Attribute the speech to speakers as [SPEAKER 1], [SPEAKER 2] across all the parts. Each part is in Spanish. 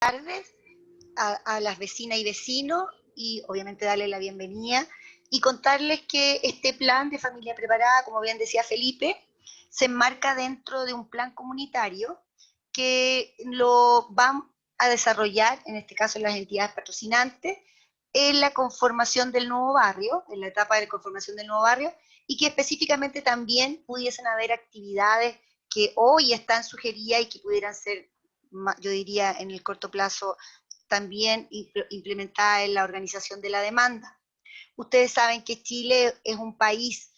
[SPEAKER 1] tardes a las vecinas y vecinos y obviamente darles la bienvenida y contarles que este plan de familia preparada, como bien decía Felipe, se enmarca dentro de un plan comunitario que lo van a desarrollar, en este caso las entidades patrocinantes, en la conformación del nuevo barrio, en la etapa de conformación del nuevo barrio, y que específicamente también pudiesen haber actividades que hoy están sugeridas y que pudieran ser, yo diría, en el corto plazo también implementada en la organización de la demanda. Ustedes saben que Chile es un país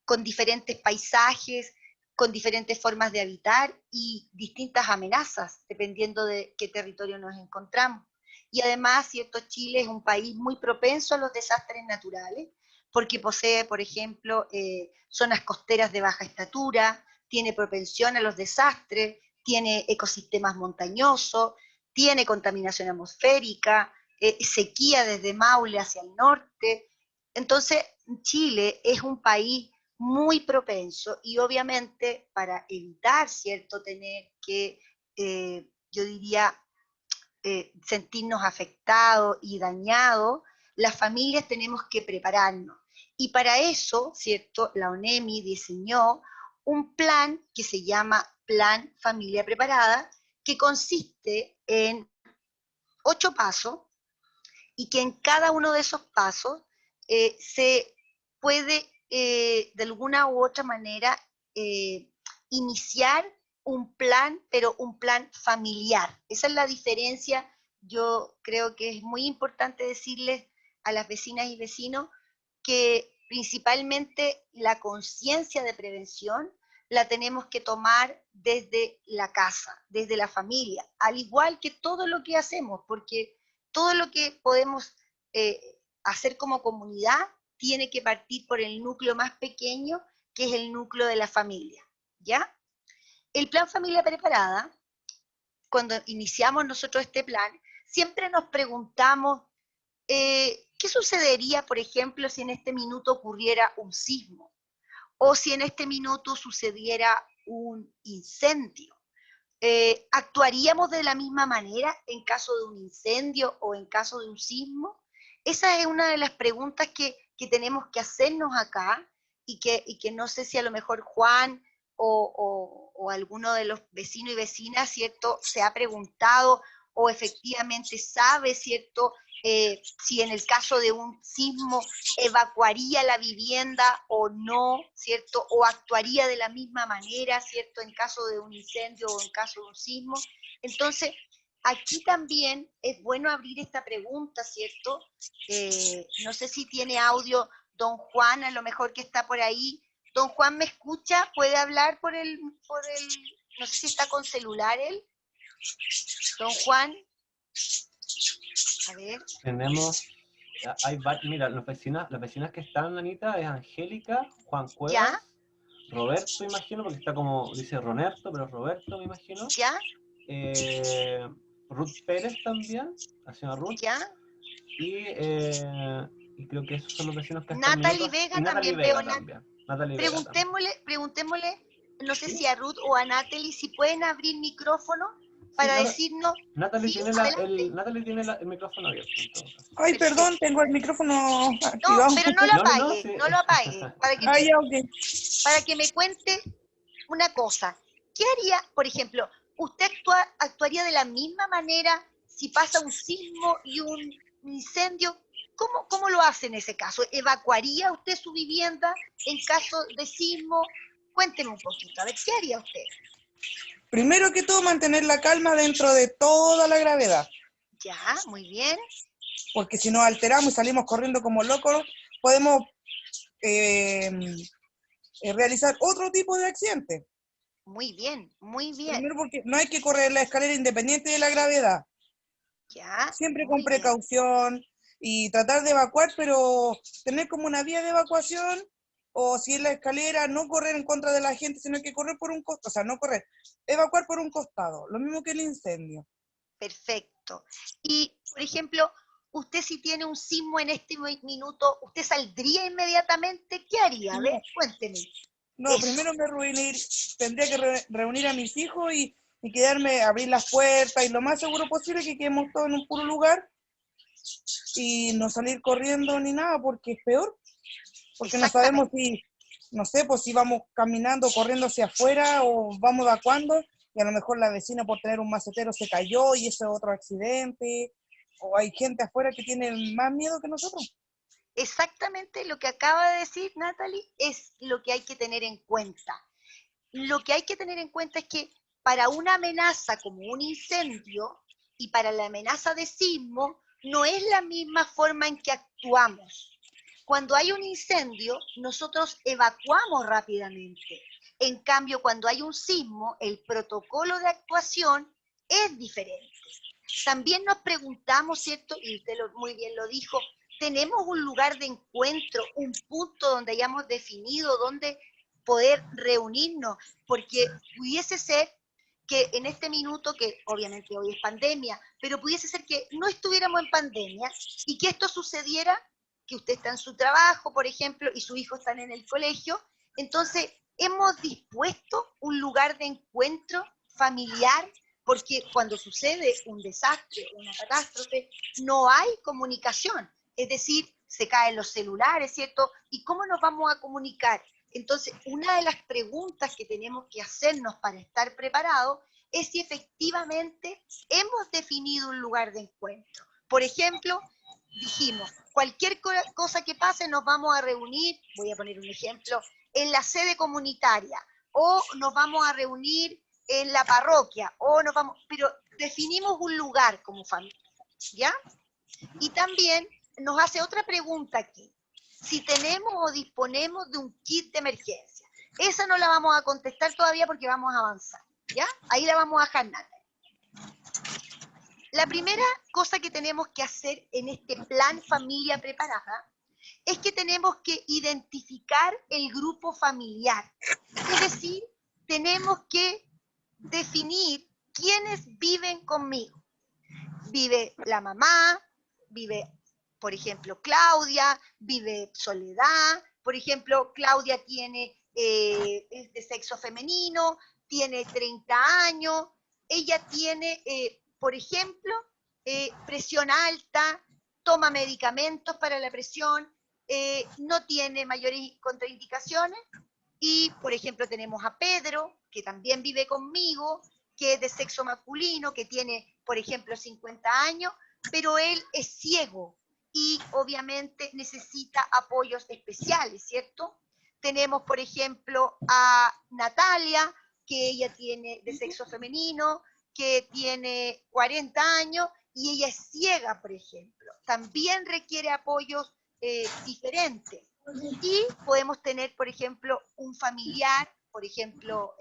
[SPEAKER 1] con diferentes paisajes, con diferentes formas de habitar y distintas amenazas, dependiendo de qué territorio nos encontramos. Y además, cierto, Chile es un país muy propenso a los desastres naturales, porque posee, por ejemplo, zonas costeras de baja estatura, tiene propensión a los desastres, tiene ecosistemas montañosos, tiene contaminación atmosférica, sequía desde Maule hacia el norte. Entonces, Chile es un país muy propenso y obviamente para evitar, ¿cierto?, tener que, yo diría, sentirnos afectados y dañados, las familias tenemos que prepararnos. Y para eso, ¿cierto?, la ONEMI diseñó un plan que se llama Plan Familia Preparada, que consiste en 8 pasos y que en cada uno de esos pasos se puede de alguna u otra manera iniciar un plan, pero un plan familiar. Esa es la diferencia. Yo creo que es muy importante decirles a las vecinas y vecinos que principalmente la conciencia de prevención la tenemos que tomar desde la casa, desde la familia, al igual que todo lo que hacemos, porque todo lo que podemos hacer como comunidad tiene que partir por el núcleo más pequeño, que es el núcleo de la familia, ¿ya? El plan Familia Preparada, cuando iniciamos nosotros este plan, siempre nos preguntamos, ¿qué sucedería, por ejemplo, si en este minuto ocurriera un sismo? O si en este minuto sucediera un incendio. ¿Actuaríamos de la misma manera en caso de un incendio o en caso de un sismo? Esa es una de las preguntas que tenemos que hacernos acá y que no sé si a lo mejor Juan o alguno de los vecinos y vecinas, ¿cierto?, se ha preguntado o efectivamente sabe, ¿cierto?, si en el caso de un sismo evacuaría la vivienda o no, ¿cierto? O actuaría de la misma manera, ¿cierto? En caso de un incendio o en caso de un sismo. Entonces, aquí también es bueno abrir esta pregunta, ¿cierto? No sé si tiene audio don Juan, a lo mejor que está por ahí. Don Juan, ¿me escucha? ¿Puede hablar no sé si está con celular él? Don Juan. A ver.
[SPEAKER 2] Tenemos, mira, las vecinas que están, Anita, es Angélica, Juan
[SPEAKER 1] ¿Ya?
[SPEAKER 2] Cuevas, Roberto, imagino, porque está como, dice Ronerto, pero es Roberto, me imagino.
[SPEAKER 1] ¿Ya?
[SPEAKER 2] Ruth Pérez también, la señora Ruth.
[SPEAKER 1] ¿Ya?
[SPEAKER 2] Y creo que esos son los vecinos que están
[SPEAKER 1] Natalie
[SPEAKER 2] minutos. Y
[SPEAKER 1] Vega
[SPEAKER 2] Natalie
[SPEAKER 1] también veo.
[SPEAKER 2] Vega también. Natalie Vega también.
[SPEAKER 1] Preguntémosle, no sé
[SPEAKER 2] ¿Sí?
[SPEAKER 1] si a Ruth o a Natalie, si pueden abrir micrófono
[SPEAKER 2] Sí,
[SPEAKER 1] para decirnos,
[SPEAKER 2] Natalie
[SPEAKER 1] sí,
[SPEAKER 2] tiene,
[SPEAKER 1] adelante.
[SPEAKER 2] Natalie tiene el micrófono abierto en todo caso.
[SPEAKER 3] Ay, perdón,
[SPEAKER 1] Perfecto.
[SPEAKER 3] tengo el micrófono
[SPEAKER 1] No,
[SPEAKER 3] activado.
[SPEAKER 1] pero no lo
[SPEAKER 2] No,
[SPEAKER 1] apague,
[SPEAKER 2] sí.
[SPEAKER 1] no lo apague,
[SPEAKER 3] Ah, ya, ok.
[SPEAKER 1] para que me cuente una cosa. ¿Qué haría, por ejemplo, usted actuaría de la misma manera si pasa un sismo y un incendio? ¿Cómo lo hace en ese caso? ¿Evacuaría usted su vivienda en caso de sismo? Cuénteme un poquito, a ver, ¿qué haría usted?
[SPEAKER 3] Primero que todo, mantener la calma dentro de toda la gravedad.
[SPEAKER 1] Ya, muy bien.
[SPEAKER 3] Porque si nos alteramos y salimos corriendo como locos, podemos realizar otro tipo de accidente.
[SPEAKER 1] Muy bien, muy bien.
[SPEAKER 3] Primero porque no hay que correr la escalera independiente de la gravedad.
[SPEAKER 1] Ya,
[SPEAKER 3] Siempre con
[SPEAKER 1] muy bien.
[SPEAKER 3] precaución y tratar de evacuar, pero tener como una vía de evacuación, o si es la escalera, no correr en contra de la gente, sino que correr por un costado, o sea, no correr, evacuar por un costado, lo mismo que el incendio.
[SPEAKER 1] Perfecto. Y, por ejemplo, usted si tiene un sismo en este minuto, ¿usted saldría inmediatamente? ¿Qué haría? A ver,
[SPEAKER 3] No,
[SPEAKER 1] cuénteme.
[SPEAKER 3] no,
[SPEAKER 1] Eso.
[SPEAKER 3] primero tendría que reunir a mis hijos y y quedarme, abrir las puertas y lo más seguro posible que quedemos todos en un puro lugar y no salir corriendo ni nada porque es peor, porque no sabemos si, no sé, pues si vamos caminando, corriendo hacia afuera o vamos evacuando y a lo mejor la vecina por tener un macetero se cayó y ese es otro accidente, o hay gente afuera que tiene más miedo que nosotros.
[SPEAKER 1] Exactamente lo que acaba de decir Natalie es lo que hay que tener en cuenta. Lo que hay que tener en cuenta es que para una amenaza como un incendio y para la amenaza de sismo no es la misma forma en que actuamos. Cuando hay un incendio, nosotros evacuamos rápidamente. En cambio, cuando hay un sismo, el protocolo de actuación es diferente. También nos preguntamos, ¿cierto? Y usted muy bien lo dijo, ¿tenemos un lugar de encuentro, un punto donde hayamos definido dónde poder reunirnos? Porque pudiese ser que en este minuto, que obviamente hoy es pandemia, pero pudiese ser que no estuviéramos en pandemia y que esto sucediera, que usted está en su trabajo, por ejemplo, y su hijo está en el colegio, entonces hemos dispuesto un lugar de encuentro familiar, porque cuando sucede un desastre, una catástrofe, no hay comunicación, es decir, se caen los celulares, ¿cierto? ¿Y cómo nos vamos a comunicar? Entonces, una de las preguntas que tenemos que hacernos para estar preparados es si efectivamente hemos definido un lugar de encuentro. Por ejemplo, dijimos, cualquier cosa que pase nos vamos a reunir, voy a poner un ejemplo, en la sede comunitaria, o nos vamos a reunir en la parroquia, o nos vamos, pero definimos un lugar como familia, ¿ya? Y también nos hace otra pregunta aquí, si tenemos o disponemos de un kit de emergencia. Esa no la vamos a contestar todavía porque vamos a avanzar, ¿ya? Ahí la vamos a dejar, Natalie. La primera cosa que tenemos que hacer en este plan familia preparada es que tenemos que identificar el grupo familiar. Es decir, tenemos que definir quiénes viven conmigo. Vive la mamá, vive, por ejemplo, Claudia, vive Soledad, por ejemplo, Claudia es de sexo femenino, tiene 30 años, ella tiene, por ejemplo, presión alta, toma medicamentos para la presión, no tiene mayores contraindicaciones, y, por ejemplo, tenemos a Pedro, que también vive conmigo, que es de sexo masculino, que tiene, por ejemplo, 50 años, pero él es ciego y obviamente necesita apoyos especiales, ¿cierto? Tenemos, por ejemplo, a Natalia, que ella tiene de sexo femenino, que tiene 40 años y ella es ciega, por ejemplo. También requiere apoyos diferentes. Y podemos tener, por ejemplo, un familiar, por ejemplo,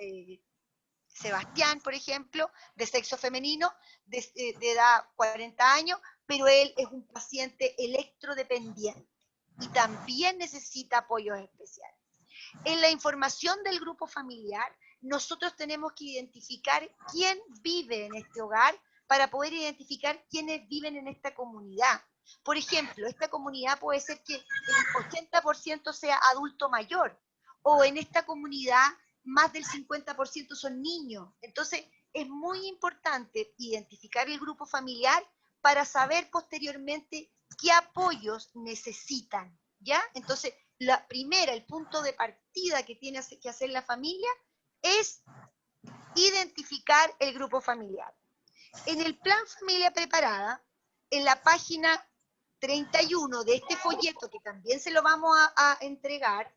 [SPEAKER 1] Sebastián, por ejemplo, de sexo femenino, de edad 40 años, pero él es un paciente electrodependiente y también necesita apoyos especiales. En la información del grupo familiar, nosotros tenemos que identificar quién vive en este hogar para poder identificar quiénes viven en esta comunidad. Por ejemplo, esta comunidad puede ser que el 80% sea adulto mayor, o en esta comunidad más del 50% son niños. Entonces, es muy importante identificar el grupo familiar para saber posteriormente qué apoyos necesitan, ¿ya? Entonces, el punto de partida que tiene que hacer la familia es identificar el grupo familiar. En el plan Familia Preparada, en la página 31 de este folleto, que también se lo vamos a entregar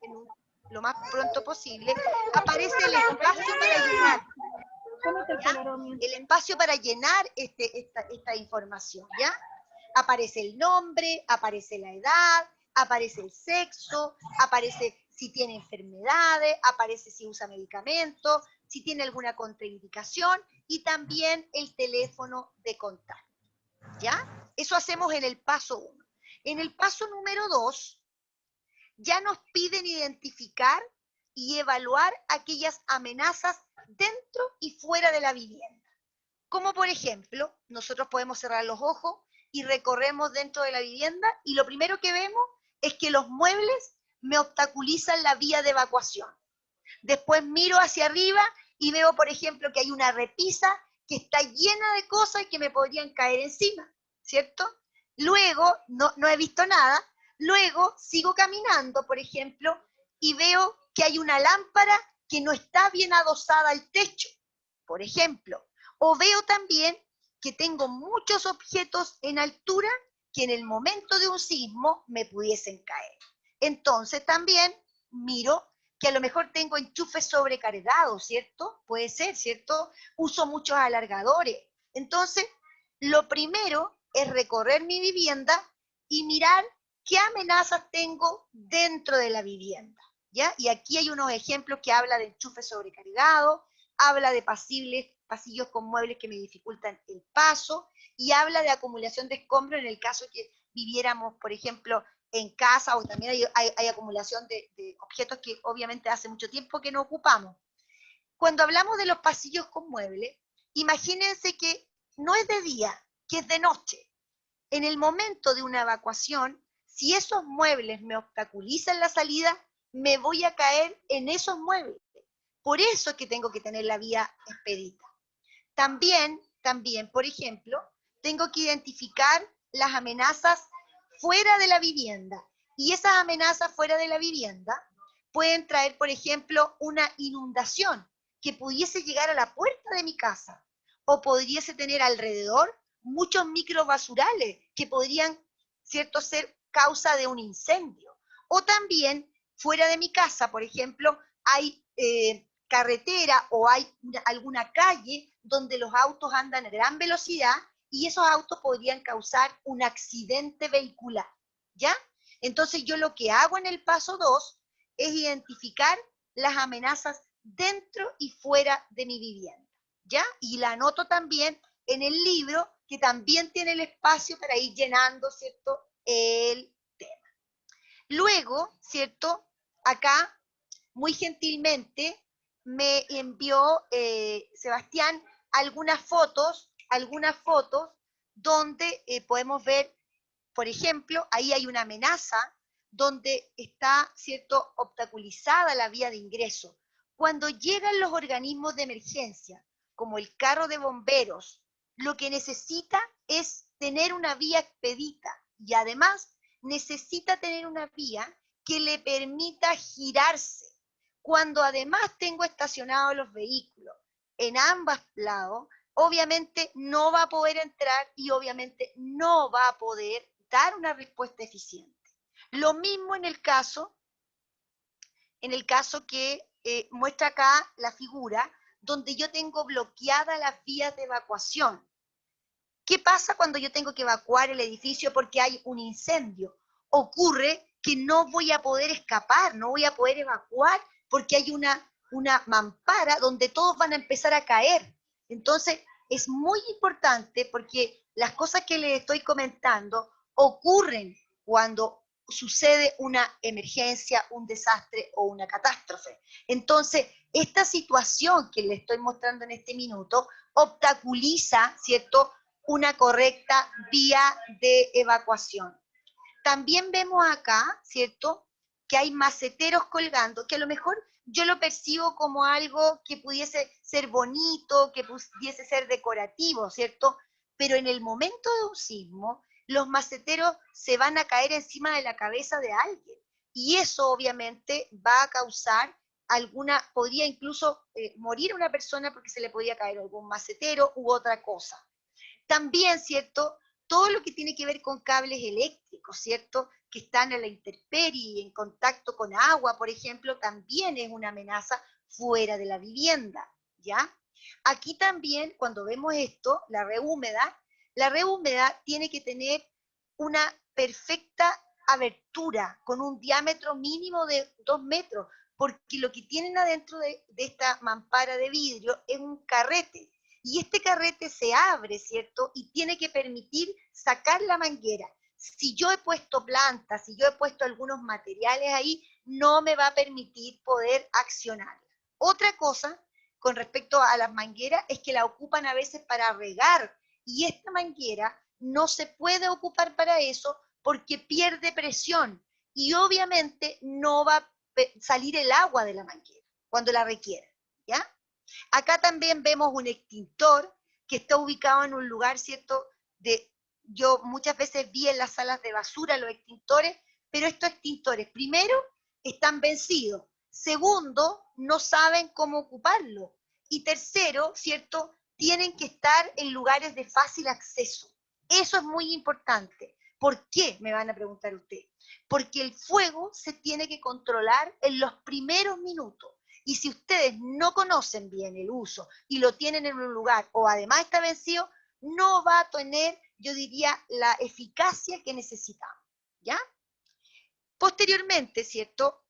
[SPEAKER 1] lo más pronto posible, aparece el espacio para llenar. ¿Ya? El espacio para llenar esta información, ¿ya? Aparece el nombre, aparece la edad, aparece el sexo, aparece si tiene enfermedades, aparece si usa medicamentos, si tiene alguna contraindicación y también el teléfono de contacto, ¿ya? Eso hacemos en el paso 1. En el paso número 2, ya nos piden identificar y evaluar aquellas amenazas dentro y fuera de la vivienda. Como por ejemplo, nosotros podemos cerrar los ojos y recorremos dentro de la vivienda y lo primero que vemos es que los muebles me obstaculizan la vía de evacuación. Después miro hacia arriba y veo, por ejemplo, que hay una repisa que está llena de cosas que me podrían caer encima, ¿cierto? Luego, no he visto nada, luego sigo caminando, por ejemplo, y veo que hay una lámpara que no está bien adosada al techo, por ejemplo. O veo también que tengo muchos objetos en altura que en el momento de un sismo me pudiesen caer. Entonces también miro que a lo mejor tengo enchufes sobrecargados, ¿cierto? Puede ser, ¿cierto? Uso muchos alargadores. Entonces, lo primero es recorrer mi vivienda y mirar qué amenazas tengo dentro de la vivienda, ¿ya? Y aquí hay unos ejemplos que habla de enchufes sobrecargados, habla de pasillos con muebles que me dificultan el paso, y habla de acumulación de escombros en el caso que viviéramos, por ejemplo, en casa, o también hay acumulación de objetos que obviamente hace mucho tiempo que no ocupamos. Cuando hablamos de los pasillos con muebles, imagínense que no es de día, que es de noche. En el momento de una evacuación, si esos muebles me obstaculizan la salida, me voy a caer en esos muebles. Por eso es que tengo que tener la vía expedita. También, por ejemplo, tengo que identificar las amenazas fuera de la vivienda. Y esas amenazas fuera de la vivienda pueden traer, por ejemplo, una inundación que pudiese llegar a la puerta de mi casa, o pudiese tener alrededor muchos microbasurales que podrían, ¿cierto?, ser causa de un incendio. O también, fuera de mi casa, por ejemplo, hay carretera o hay alguna calle donde los autos andan a gran velocidad y esos autos podrían causar un accidente vehicular, ¿ya? Entonces yo lo que hago en el paso 2 es identificar las amenazas dentro y fuera de mi vivienda, ¿ya? Y la anoto también en el libro, que también tiene el espacio para ir llenando, ¿cierto?, el tema. Luego, ¿cierto?, acá, muy gentilmente, me envió Sebastián algunas fotos donde podemos ver, por ejemplo, ahí hay una amenaza donde está, ¿cierto?, obstaculizada la vía de ingreso. Cuando llegan los organismos de emergencia, como el carro de bomberos, lo que necesita es tener una vía expedita y además necesita tener una vía que le permita girarse. Cuando además tengo estacionados los vehículos en ambos lados, obviamente no va a poder entrar y obviamente no va a poder dar una respuesta eficiente. Lo mismo en el caso que muestra acá la figura, donde yo tengo bloqueadas las vías de evacuación. ¿Qué pasa cuando yo tengo que evacuar el edificio porque hay un incendio? Ocurre que no voy a poder escapar, no voy a poder evacuar porque hay una mampara donde todos van a empezar a caer. Entonces, es muy importante porque las cosas que les estoy comentando ocurren cuando sucede una emergencia, un desastre o una catástrofe. Entonces, esta situación que les estoy mostrando en este minuto obstaculiza, ¿cierto?, una correcta vía de evacuación. También vemos acá, ¿cierto?, que hay maceteros colgando, que a lo mejor yo lo percibo como algo que pudiese ser bonito, que pudiese ser decorativo, ¿cierto? Pero en el momento de un sismo, los maceteros se van a caer encima de la cabeza de alguien. Y eso obviamente va a causar podría incluso morir una persona porque se le podía caer algún macetero u otra cosa. También, ¿cierto?, todo lo que tiene que ver con cables eléctricos, ¿cierto?, que están a la intemperie, en contacto con agua, por ejemplo, también es una amenaza fuera de la vivienda, ¿ya? Aquí también, cuando vemos esto, la red húmeda tiene que tener una perfecta abertura, con un diámetro mínimo de 2 metros, porque lo que tienen adentro de esta mampara de vidrio es un carrete, y este carrete se abre, ¿cierto?, y tiene que permitir sacar la manguera. Si yo he puesto plantas, si yo he puesto algunos materiales ahí, no me va a permitir poder accionar. Otra cosa con respecto a las mangueras es que la ocupan a veces para regar, y esta manguera no se puede ocupar para eso porque pierde presión, y obviamente no va a salir el agua de la manguera cuando la requiera, ¿ya? Acá también vemos un extintor que está ubicado en un lugar, ¿cierto? Yo muchas veces vi en las salas de basura los extintores, pero estos extintores, primero, están vencidos. Segundo, no saben cómo ocuparlo. Y tercero, ¿cierto? Tienen que estar en lugares de fácil acceso. Eso es muy importante. ¿Por qué? Me van a preguntar ustedes. Porque el fuego se tiene que controlar en los primeros minutos. Y si ustedes no conocen bien el uso y lo tienen en un lugar o además está vencido, no va a tener, yo diría, la eficacia que necesitamos, ¿ya? Posteriormente, ¿cierto?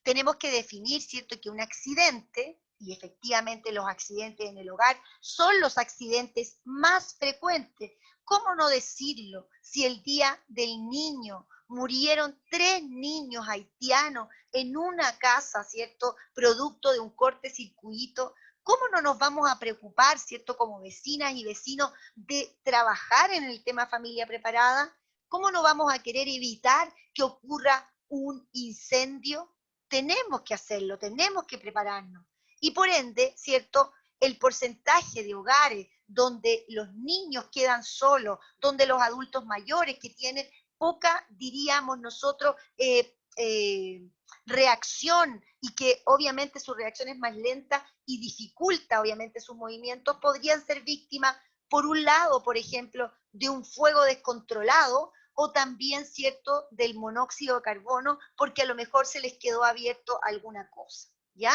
[SPEAKER 1] Tenemos que definir, ¿cierto?, que un accidente, y efectivamente los accidentes en el hogar son los accidentes más frecuentes. ¿Cómo no decirlo? Si el día del niño murieron 3 niños haitianos en una casa, ¿cierto?, producto de un cortocircuito, ¿cómo no nos vamos a preocupar, ¿cierto?, como vecinas y vecinos de trabajar en el tema familia preparada? ¿Cómo no vamos a querer evitar que ocurra un incendio? Tenemos que hacerlo, tenemos que prepararnos. Y por ende, ¿cierto? El porcentaje de hogares donde los niños quedan solos, donde los adultos mayores que tienen poca, diríamos nosotros, reacción y que obviamente su reacción es más lenta y dificulta obviamente sus movimientos, podrían ser víctimas, por un lado, por ejemplo, de un fuego descontrolado, o también, ¿cierto?, del monóxido de carbono, porque a lo mejor se les quedó abierto alguna cosa, ¿ya?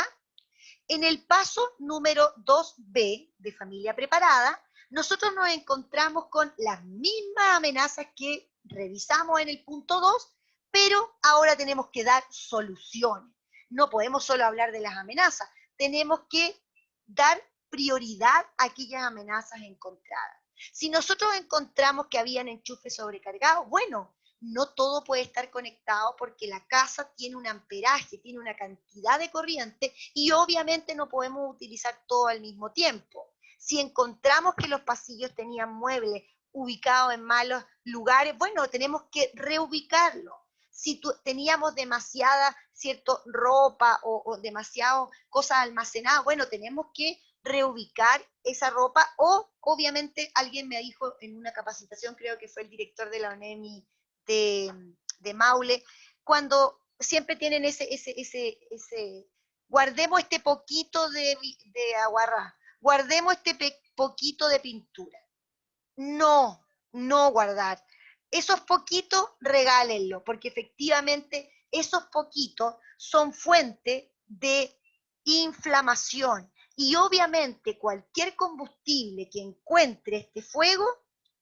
[SPEAKER 1] En el paso número 2B de familia preparada, nosotros nos encontramos con las mismas amenazas que revisamos en el punto 2, pero ahora tenemos que dar soluciones. No podemos solo hablar de las amenazas, tenemos que dar prioridad a aquellas amenazas encontradas. Si nosotros encontramos que habían enchufes sobrecargados, bueno, no todo puede estar conectado porque la casa tiene un amperaje, tiene una cantidad de corriente y obviamente no podemos utilizar todo al mismo tiempo. Si encontramos que los pasillos tenían muebles ubicados en malos lugares, bueno, tenemos que reubicarlo. Si teníamos demasiada, ¿cierto?, ropa o demasiado cosas almacenadas, bueno, tenemos que reubicar esa ropa o obviamente alguien me dijo en una capacitación, creo que fue el director de la ONEMI de Maule, cuando siempre tienen guardemos este poquito de aguarrá, guardemos este poquito de pintura. No, no guardar. Esos poquitos, regálenlo, porque efectivamente esos poquitos son fuente de inflamación. Y obviamente cualquier combustible que encuentre este fuego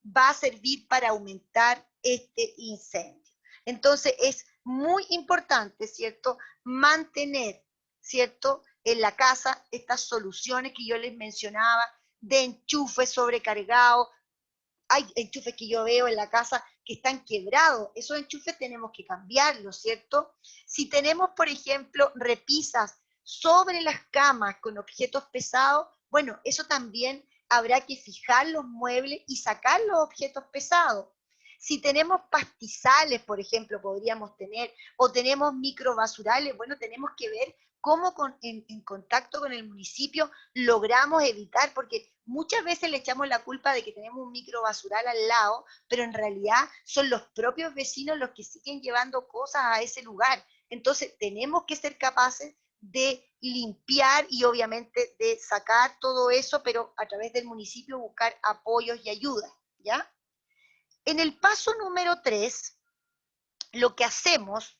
[SPEAKER 1] va a servir para aumentar este incendio. Entonces es muy importante, ¿cierto?, mantener, ¿cierto?, en la casa estas soluciones que yo les mencionaba de enchufes sobrecargados. Hay enchufes que yo veo en la casa que están quebrados, esos enchufes tenemos que cambiarlos, ¿cierto? Si tenemos, por ejemplo, repisas sobre las camas con objetos pesados, bueno, eso también habrá que fijar los muebles y sacar los objetos pesados. Si tenemos pastizales, por ejemplo, podríamos tener, o tenemos microbasurales, bueno, tenemos que ver cómo en contacto con el municipio logramos evitar, porque muchas veces le echamos la culpa de que tenemos un microbasural al lado, pero en realidad son los propios vecinos los que siguen llevando cosas a ese lugar. Entonces tenemos que ser capaces de limpiar y obviamente de sacar todo eso, pero a través del municipio buscar apoyos y ayudas, ¿ya? En el paso número 3, lo que hacemos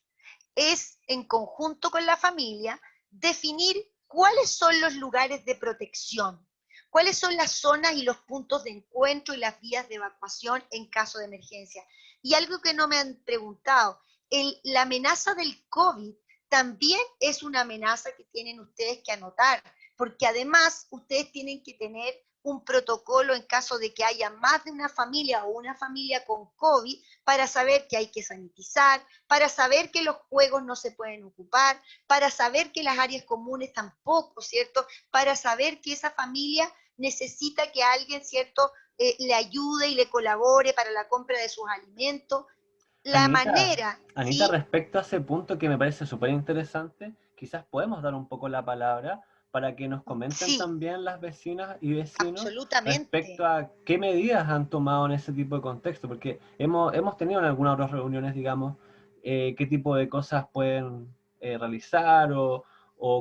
[SPEAKER 1] es, en conjunto con la familia, definir cuáles son los lugares de protección, cuáles son las zonas y los puntos de encuentro y las vías de evacuación en caso de emergencia. Y algo que no me han preguntado, la amenaza del COVID también es una amenaza que tienen ustedes que anotar, porque además ustedes tienen que tener un protocolo en caso de que haya más de una familia o una familia con COVID para saber que hay que sanitizar, para saber que los juegos no se pueden ocupar, para saber que las áreas comunes tampoco, ¿cierto? Para saber que esa familia necesita que alguien, ¿cierto?, le ayude y le colabore para la compra de sus alimentos. La manera,
[SPEAKER 2] Anita,
[SPEAKER 1] ¿sí?
[SPEAKER 2] respecto a ese punto que me parece súper interesante, quizás podemos dar un poco la palabra, para que nos comenten
[SPEAKER 1] Sí,
[SPEAKER 2] también las vecinas y vecinos
[SPEAKER 1] absolutamente.
[SPEAKER 2] respecto a qué medidas han tomado en ese tipo de contexto, porque hemos tenido en algunas otras reuniones, digamos, qué tipo de cosas pueden realizar o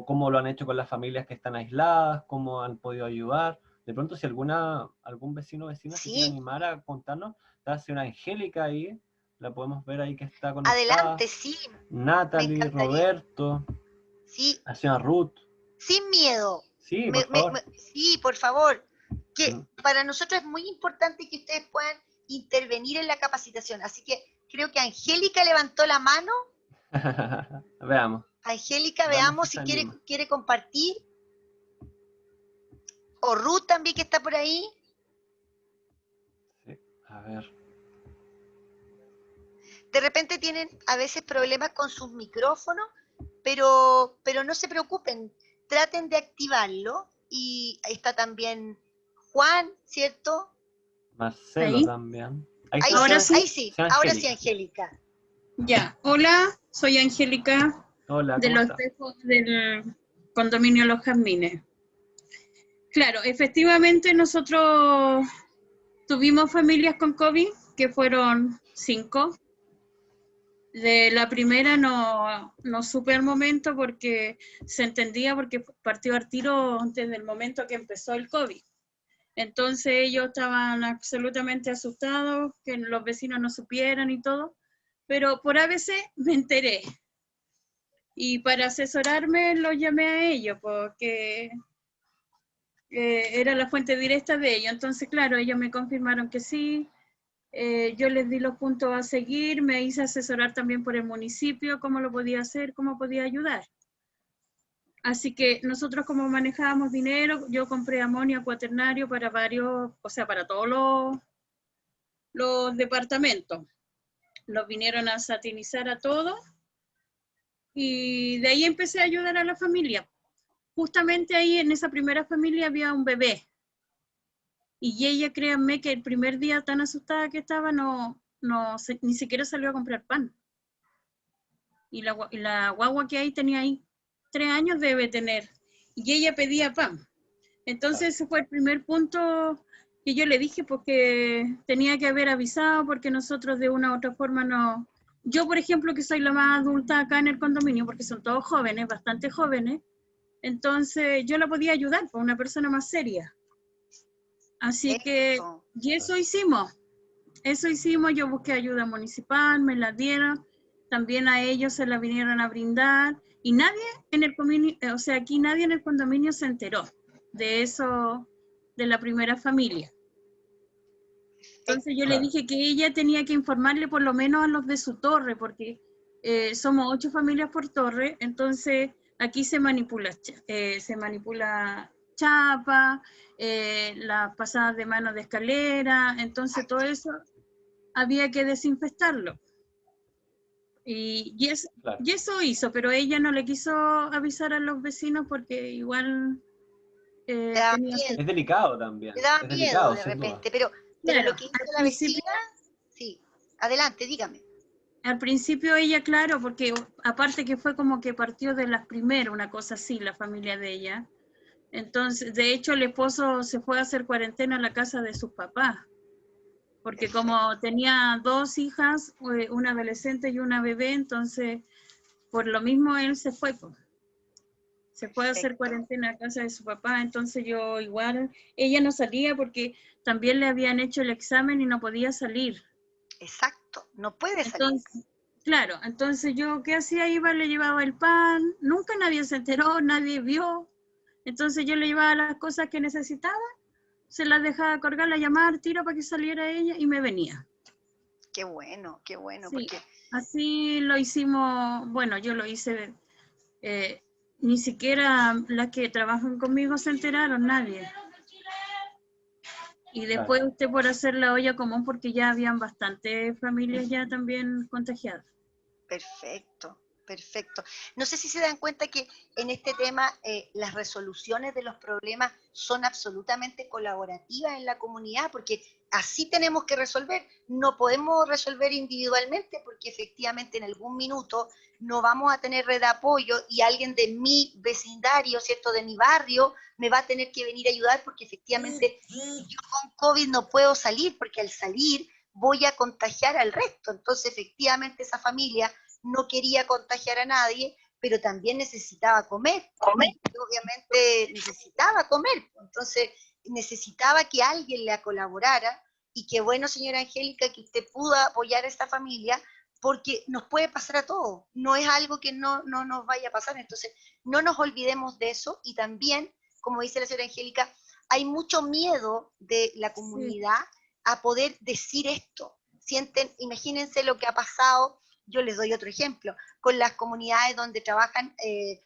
[SPEAKER 2] cómo lo han hecho con las familias que están aisladas, cómo han podido ayudar. De pronto, si algún vecino o vecina se quiere
[SPEAKER 1] Sí,
[SPEAKER 2] animar a contarnos, está una Angélica ahí, la podemos ver ahí que está conectada,
[SPEAKER 1] adelante, sí, me
[SPEAKER 2] Natalie,
[SPEAKER 1] encantaría.
[SPEAKER 2] Roberto,
[SPEAKER 1] Sí,
[SPEAKER 2] la señora Ruth.
[SPEAKER 1] sin miedo.
[SPEAKER 2] Sí, por favor.
[SPEAKER 1] Sí, por favor.
[SPEAKER 2] Mm.
[SPEAKER 1] Que para nosotros es muy importante que ustedes puedan intervenir en la capacitación. Así que creo que Angélica levantó la mano.
[SPEAKER 2] Veamos,
[SPEAKER 1] Angélica,
[SPEAKER 2] veamos si
[SPEAKER 1] veamos
[SPEAKER 2] se
[SPEAKER 1] si
[SPEAKER 2] anima.
[SPEAKER 1] quiere compartir. O Ruth también que está por ahí.
[SPEAKER 2] Sí, a ver.
[SPEAKER 1] De repente tienen a veces problemas con sus micrófonos, pero no se preocupen, traten de activarlo. Y ahí está también Juan, ¿cierto?
[SPEAKER 2] Marcelo
[SPEAKER 4] Ahí,
[SPEAKER 2] también. Ahí
[SPEAKER 1] Ahí
[SPEAKER 2] está,
[SPEAKER 4] ahora
[SPEAKER 1] sí,
[SPEAKER 4] sí,
[SPEAKER 1] ahora sí,
[SPEAKER 2] Angélica.
[SPEAKER 1] Angélica.
[SPEAKER 4] ya. Hola, soy Angélica
[SPEAKER 2] Hola,
[SPEAKER 4] de
[SPEAKER 2] ¿cómo
[SPEAKER 4] los
[SPEAKER 2] está?
[SPEAKER 4] espejos del condominio Los Jazmines. Claro, efectivamente nosotros tuvimos familias con COVID, que fueron 5. De la primera no supe al momento porque se entendía porque partió al tiro desde el momento que empezó el COVID. Entonces ellos estaban absolutamente asustados, que los vecinos no supieran y todo, pero por ABC me enteré. Y para asesorarme los llamé a ellos, porque era la fuente directa de ellos. Entonces, claro, ellos me confirmaron que sí. Yo les di los puntos a seguir, me hice asesorar también por el municipio, cómo lo podía hacer, cómo podía ayudar. Así que nosotros como manejábamos dinero, yo compré amonio cuaternario para varios, o sea, para todos los departamentos. Los vinieron a satinizar a todos y de ahí empecé a ayudar a la familia. Justamente ahí en esa primera familia había un bebé. Y ella, créanme, que el primer día tan asustada que estaba, ni siquiera salió a comprar pan. Y la guagua que ahí tenía ahí 3 años debe tener. Y ella pedía pan. Entonces ese fue el primer punto que yo le dije, porque tenía que haber avisado, porque nosotros de una u otra forma no... Yo, por ejemplo, que soy la más adulta acá en el condominio, porque son todos jóvenes, bastante jóvenes, entonces yo la podía ayudar, por una persona más seria. Así que,
[SPEAKER 1] Eso.
[SPEAKER 4] y eso hicimos, yo busqué ayuda municipal, me la dieron, también a ellos se la vinieron a brindar, y nadie en el condominio, o sea, aquí nadie en el condominio se enteró de eso, de la primera familia. Entonces yo le
[SPEAKER 2] Claro.
[SPEAKER 4] dije que ella tenía que informarle por lo menos a los de su torre, porque somos 8 familias por torre, entonces aquí se manipula chapa, las pasadas de mano de escalera, entonces todo eso había que desinfectarlo. Y
[SPEAKER 2] Claro.
[SPEAKER 4] eso hizo, pero ella no le quiso avisar a los vecinos porque igual
[SPEAKER 1] Te daba
[SPEAKER 4] tenía...
[SPEAKER 1] miedo,
[SPEAKER 2] Es delicado también.
[SPEAKER 1] te daba
[SPEAKER 2] Es
[SPEAKER 1] miedo
[SPEAKER 2] delicado,
[SPEAKER 1] de
[SPEAKER 2] sin duda.
[SPEAKER 1] repente, pero
[SPEAKER 4] Claro,
[SPEAKER 1] lo que hizo la vecina, sí. Adelante, dígame.
[SPEAKER 4] al principio ella, claro, porque aparte que fue como que partió de las primeras, una cosa así, la familia de ella. Entonces, de hecho, el esposo se fue a hacer cuarentena a la casa de sus papás, porque
[SPEAKER 1] Perfecto.
[SPEAKER 4] como tenía 2 hijas, una adolescente y una bebé, entonces, por lo mismo él se fue, pues. Se fue a hacer
[SPEAKER 1] Perfecto.
[SPEAKER 4] cuarentena a casa de su papá, entonces yo igual, ella no salía porque también le habían hecho el examen y no podía salir.
[SPEAKER 1] Exacto. No puede salir.
[SPEAKER 4] Entonces, claro, entonces yo, ¿qué hacía? Iba, le llevaba el pan, nunca nadie se enteró, nadie vio. Entonces yo le llevaba las cosas que necesitaba, se las dejaba colgar, la llamaba al tiro para que saliera ella y me venía.
[SPEAKER 1] Qué bueno,
[SPEAKER 4] Sí,
[SPEAKER 1] porque
[SPEAKER 4] así lo hicimos, bueno, yo lo hice, ni siquiera las que trabajan conmigo se enteraron, nadie. Y
[SPEAKER 2] Claro.
[SPEAKER 4] después usted por hacer la olla común porque ya habían bastantes familias ya también contagiadas.
[SPEAKER 1] perfecto, perfecto. No sé si se dan cuenta que en este tema las resoluciones de los problemas son absolutamente colaborativas en la comunidad, porque así tenemos que resolver. No podemos resolver individualmente porque efectivamente en algún minuto no vamos a tener red de apoyo y alguien de mi vecindario, ¿cierto?, de mi barrio, me va a tener que venir a ayudar porque efectivamente yo con COVID no puedo salir porque al salir voy a contagiar al resto. Entonces efectivamente esa familia no quería contagiar a nadie, pero también necesitaba comer. Y obviamente necesitaba comer. Entonces necesitaba que alguien le colaborara, y qué bueno, señora Angélica, que usted pudo apoyar a esta familia, porque nos puede pasar a todos, no es algo que no nos vaya a pasar, entonces no nos olvidemos de eso, y también, como dice la señora Angélica, hay mucho miedo de la comunidad a poder decir esto. Sienten, imagínense lo que ha pasado, yo les doy otro ejemplo, con las comunidades donde trabajan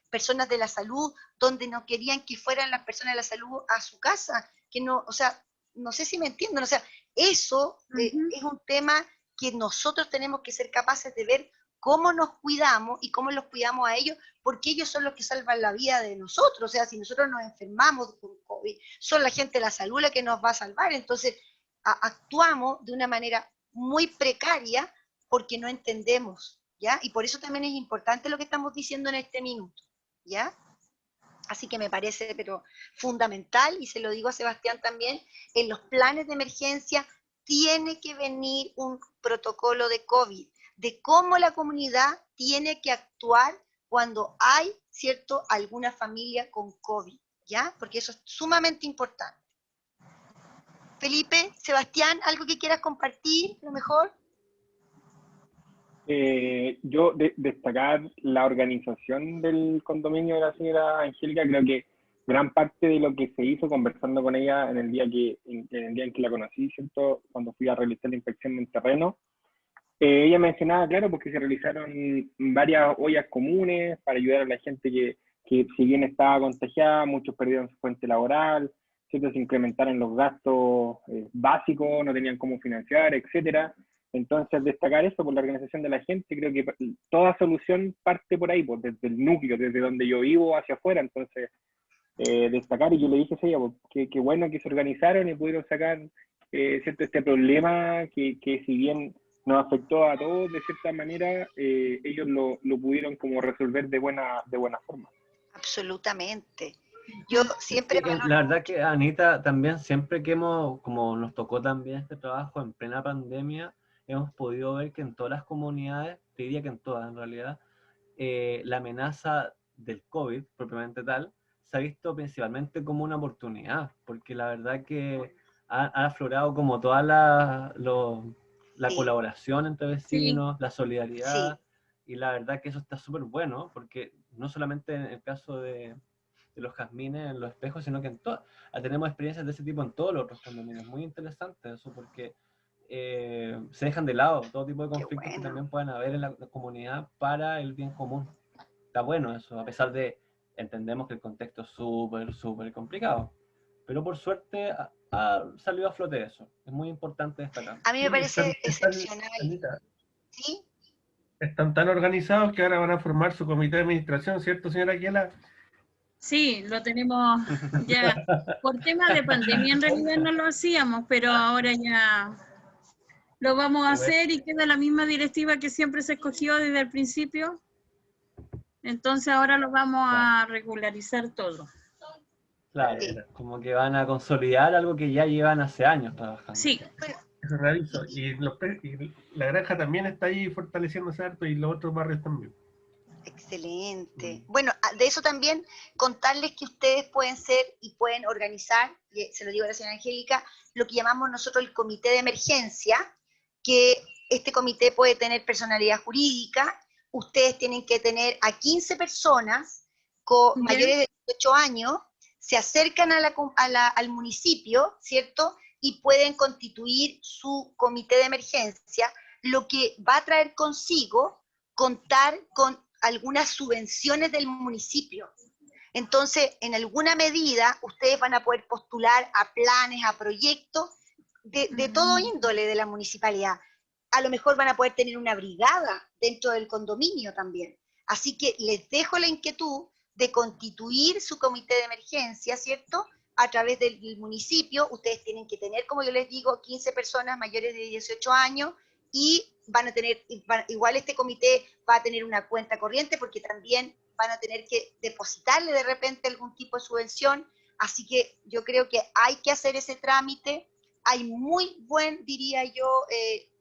[SPEAKER 1] personas de la salud, donde no querían que fueran las personas de la salud a su casa, que no, o sea, no sé si me entienden, o sea, eso es un tema que nosotros tenemos que ser capaces de ver cómo nos cuidamos y cómo los cuidamos a ellos, porque ellos son los que salvan la vida de nosotros. O sea, si nosotros nos enfermamos con COVID, son la gente de la salud la que nos va a salvar. Entonces, actuamos de una manera muy precaria porque no entendemos, ¿ya? Y por eso también es importante lo que estamos diciendo en este minuto, ¿ya? Así que me parece, pero fundamental, y se lo digo a Sebastián también, en los planes de emergencia tiene que venir un protocolo de COVID, de cómo la comunidad tiene que actuar cuando hay, ¿cierto?, alguna familia con COVID, ¿ya? Porque eso es sumamente importante. Felipe, Sebastián, ¿algo que quieras compartir, a lo mejor?
[SPEAKER 5] Yo destacar la organización del condominio de la señora Angélica. Creo que gran parte de lo que se hizo conversando con ella en el día en que la conocí, ¿cierto?, cuando fui a realizar la inspección en terreno, ella mencionaba, claro, porque se realizaron varias ollas comunes para ayudar a la gente que si bien estaba contagiada, muchos perdieron su fuente laboral, ¿cierto?, se incrementaron los gastos básicos, no tenían cómo financiar, etcétera. Entonces, destacar eso por la organización de la gente, creo que toda solución parte por ahí, pues, desde el núcleo, desde donde yo vivo hacia afuera. Entonces, destacar, y yo le dije a ella, pues, que bueno que se organizaron y pudieron sacar cierto, este problema que si bien nos afectó a todos de cierta manera, ellos lo pudieron como resolver de buena forma.
[SPEAKER 1] Absolutamente. Yo siempre...
[SPEAKER 2] La verdad que, Anita, también siempre que como nos tocó también este trabajo en plena pandemia, hemos podido ver que en todas las comunidades, te diría que en todas en realidad, la amenaza del COVID, propiamente tal, se ha visto principalmente como una oportunidad, porque la verdad que ha aflorado como toda la colaboración entre vecinos, la solidaridad, y la verdad que eso está súper bueno, porque no solamente en el caso de los jazmines en los espejos, sino que tenemos experiencias de ese tipo en todos los otros condominios. Muy interesante eso, porque se dejan de lado todo tipo de conflictos que también puedan haber en la comunidad para el bien común. Está bueno eso, a pesar de entendemos que el contexto es súper complicado, pero por suerte ha salido a flote eso. Es muy importante destacar.
[SPEAKER 1] A mí me parece excepcional.
[SPEAKER 6] Anita,
[SPEAKER 1] ¿Sí?
[SPEAKER 6] están tan organizados que ahora van a formar su comité de administración, ¿cierto, señora Aquila?
[SPEAKER 4] Sí, lo tenemos ya. Por tema de pandemia en realidad no lo hacíamos, pero ahora ya lo vamos a hacer y queda la misma directiva que siempre se escogió desde el principio. Entonces ahora lo vamos a regularizar todo.
[SPEAKER 2] Claro, como que van a consolidar algo que ya llevan hace años trabajando.
[SPEAKER 4] Sí.
[SPEAKER 6] Eso realizo. Y la granja también está ahí fortaleciéndose harto y los otros barrios también.
[SPEAKER 1] Excelente. Bueno, de eso también contarles que ustedes pueden ser y pueden organizar, y se lo digo a la señora Angélica, lo que llamamos nosotros el comité de emergencia, que este comité puede tener personalidad jurídica. Ustedes tienen que tener a 15 personas mayores de 18 años, se acercan al municipio, ¿cierto?, y pueden constituir su comité de emergencia, lo que va a traer consigo contar con algunas subvenciones del municipio. Entonces, en alguna medida, ustedes van a poder postular a planes, a proyectos de todo índole de la municipalidad. A lo mejor van a poder tener una brigada dentro del condominio también. Así que les dejo la inquietud de constituir su comité de emergencia, ¿cierto?, a través del municipio. Ustedes tienen que tener, como yo les digo, 15 personas mayores de 18 años y van a tener, igual este comité va a tener una cuenta corriente porque también van a tener que depositarle de repente algún tipo de subvención. Así que yo creo que hay que hacer ese trámite. Hay muy buen, diría yo,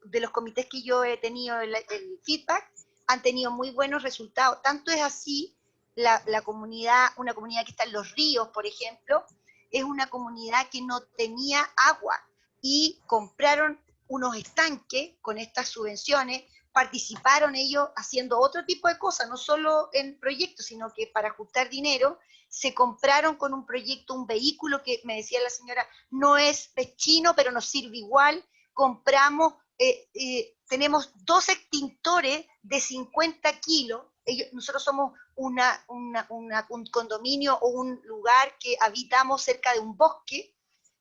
[SPEAKER 1] de los comités que yo he tenido el feedback, han tenido muy buenos resultados. Tanto es así, la comunidad, una comunidad que está en Los Ríos, por ejemplo, es una comunidad que no tenía agua y compraron unos estanques con estas subvenciones, participaron ellos haciendo otro tipo de cosas, no solo en proyectos, sino que para ajustar dinero, se compraron con un proyecto, un vehículo que me decía la señora, no es pechino, pero nos sirve igual, compramos, tenemos 2 extintores de 50 kilos, nosotros somos un condominio o un lugar que habitamos cerca de un bosque,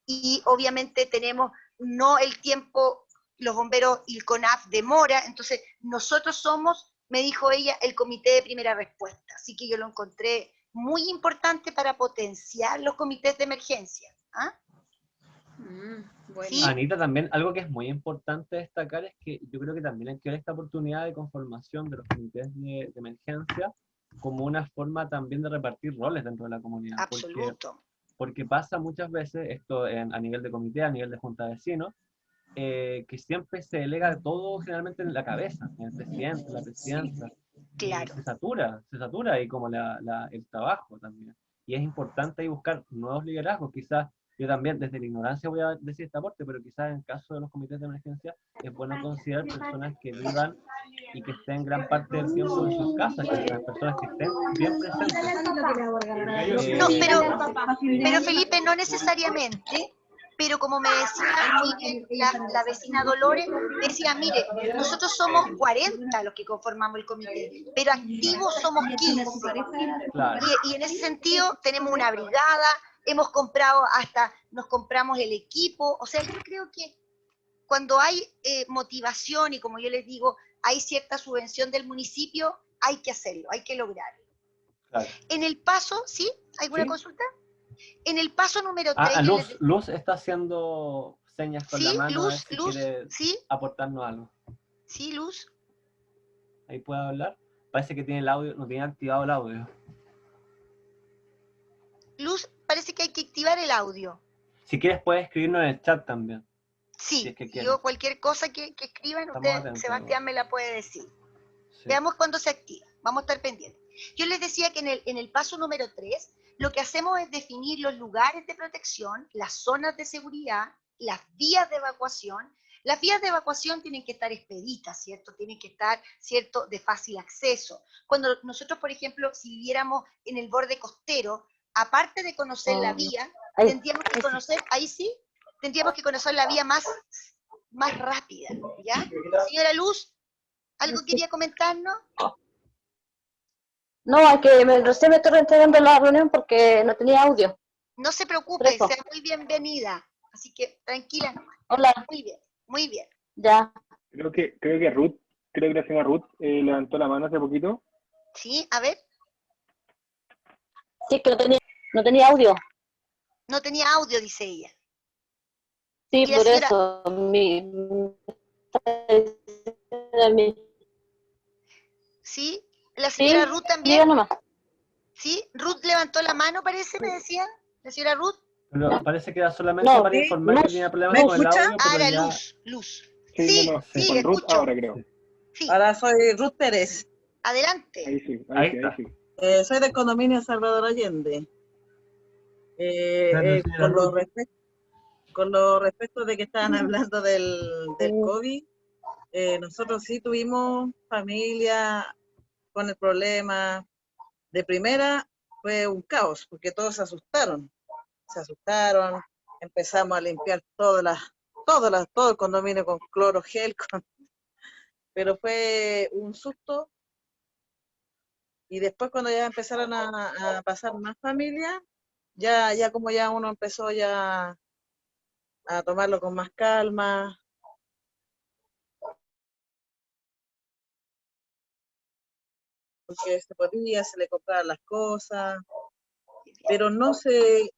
[SPEAKER 1] y obviamente tenemos no el tiempo, los bomberos y el CONAF demora, entonces nosotros somos, me dijo ella, el comité de primera respuesta, así que yo lo encontré muy importante para potenciar los comités de emergencia. ¿Ah?
[SPEAKER 4] Bueno.
[SPEAKER 1] ¿Sí?
[SPEAKER 2] Anita, también algo que es muy importante destacar es que yo creo que también hay que ver esta oportunidad de conformación de los comités de emergencia como una forma también de repartir roles dentro de la comunidad.
[SPEAKER 1] Absoluto.
[SPEAKER 2] Porque pasa muchas veces, esto a nivel de comité, a nivel de junta de vecinos, que siempre se delega todo generalmente en la cabeza, en el presidente, la presidenta.
[SPEAKER 1] Claro.
[SPEAKER 2] Se satura ahí como el trabajo también. Y es importante ahí buscar nuevos liderazgos. Quizás yo también desde la ignorancia voy a decir este aporte, pero quizás en el caso de los comités de emergencia es bueno considerar personas que vivan y que estén gran parte del tiempo en sus casas, que sean personas que estén bien presentes.
[SPEAKER 1] No, pero Felipe, no necesariamente, pero como me decía muy bien la vecina Dolores, decía, mire, nosotros somos 40 los que conformamos el comité, pero activos somos 15.
[SPEAKER 2] Claro.
[SPEAKER 1] Y en ese sentido tenemos una brigada, nos compramos el equipo, o sea, yo creo que cuando hay motivación y como yo les digo, hay cierta subvención del municipio, hay que hacerlo, hay que lograrlo.
[SPEAKER 2] Claro.
[SPEAKER 1] En el paso, ¿sí? ¿Alguna
[SPEAKER 2] ¿Sí?
[SPEAKER 1] consulta? En el paso número 3...
[SPEAKER 2] Luz está haciendo señas con la
[SPEAKER 1] Sí,
[SPEAKER 2] mano, a ver si
[SPEAKER 1] Luz,
[SPEAKER 2] quiere
[SPEAKER 1] sí,
[SPEAKER 2] aportarnos algo.
[SPEAKER 1] sí, Luz.
[SPEAKER 2] Ahí puede hablar. Parece que tiene el audio, no tiene activado el audio.
[SPEAKER 1] Luz, parece que hay que activar el audio.
[SPEAKER 2] Si quieres puedes escribirnos en el chat también.
[SPEAKER 1] Sí,
[SPEAKER 2] Si es que
[SPEAKER 1] yo cualquier cosa que escriban,
[SPEAKER 2] Estamos
[SPEAKER 1] usted,
[SPEAKER 2] atentos,
[SPEAKER 1] Sebastián, me la puede decir.
[SPEAKER 2] Sí.
[SPEAKER 1] Veamos cuándo se activa, vamos a estar pendientes. Yo les decía que en el paso número 3, lo que hacemos es definir los lugares de protección, las zonas de seguridad, las vías de evacuación. Las vías de evacuación tienen que estar expeditas, ¿cierto? Tienen que estar, ¿cierto?, de fácil acceso. Cuando nosotros, por ejemplo, si viviéramos en el borde costero, aparte de conocer la vía, tendríamos que conocer, ahí sí, tendríamos que conocer la vía más rápida, ¿ya? Señora Luz, ¿algo quería comentarnos?
[SPEAKER 7] No, es que recién me estoy reintegrando en la reunión porque no tenía audio.
[SPEAKER 1] No se preocupe,
[SPEAKER 7] Fresco.
[SPEAKER 1] sea muy bienvenida. Así que tranquila nomás.
[SPEAKER 7] Hola,
[SPEAKER 1] Muy bien, muy bien.
[SPEAKER 7] ya.
[SPEAKER 5] Creo que Ruth, creo que la señora Ruth levantó la mano hace poquito.
[SPEAKER 1] Sí, a ver,
[SPEAKER 7] Sí, es que no tenía audio.
[SPEAKER 1] no tenía audio, dice ella.
[SPEAKER 7] Sí,
[SPEAKER 1] Y la
[SPEAKER 7] por
[SPEAKER 1] señora-
[SPEAKER 7] eso.
[SPEAKER 1] ¿Sí? ¿La
[SPEAKER 7] Sí,
[SPEAKER 1] señora Ruth
[SPEAKER 7] diga
[SPEAKER 1] también?
[SPEAKER 7] nomás.
[SPEAKER 1] ¿Sí? Ruth levantó la mano, parece, me decían. ¿La señora Ruth?
[SPEAKER 2] Pero parece que era solamente
[SPEAKER 7] No,
[SPEAKER 2] para
[SPEAKER 3] sí,
[SPEAKER 2] informar que
[SPEAKER 3] Luz,
[SPEAKER 2] tenía problemas
[SPEAKER 3] ¿me
[SPEAKER 2] con el
[SPEAKER 3] escucha?
[SPEAKER 2] audio,
[SPEAKER 1] Ah,
[SPEAKER 2] pero
[SPEAKER 1] era
[SPEAKER 2] ya...
[SPEAKER 1] Luz.
[SPEAKER 5] Sí,
[SPEAKER 1] Sí,
[SPEAKER 5] no,
[SPEAKER 1] sí,
[SPEAKER 5] con Ruth
[SPEAKER 1] escucho.
[SPEAKER 5] ahora creo.
[SPEAKER 1] Sí,
[SPEAKER 3] Ahora soy Ruth Pérez.
[SPEAKER 1] adelante.
[SPEAKER 5] Ahí sí,
[SPEAKER 2] Ahí
[SPEAKER 5] ahí sí,
[SPEAKER 2] está.
[SPEAKER 5] ahí sí.
[SPEAKER 3] Soy del condominio Salvador Allende.
[SPEAKER 6] Gracias, señora Ruth.
[SPEAKER 3] Con lo respecto de que estaban hablando del COVID, nosotros sí tuvimos familia con el problema. De primera fue un caos, porque todos se asustaron, empezamos a limpiar todo el condominio con cloro gel, pero fue un susto. Y después cuando ya empezaron a pasar más familias, ya como ya uno empezó ya a tomarlo con más calma. Porque se le compraban las cosas.
[SPEAKER 8] pero no se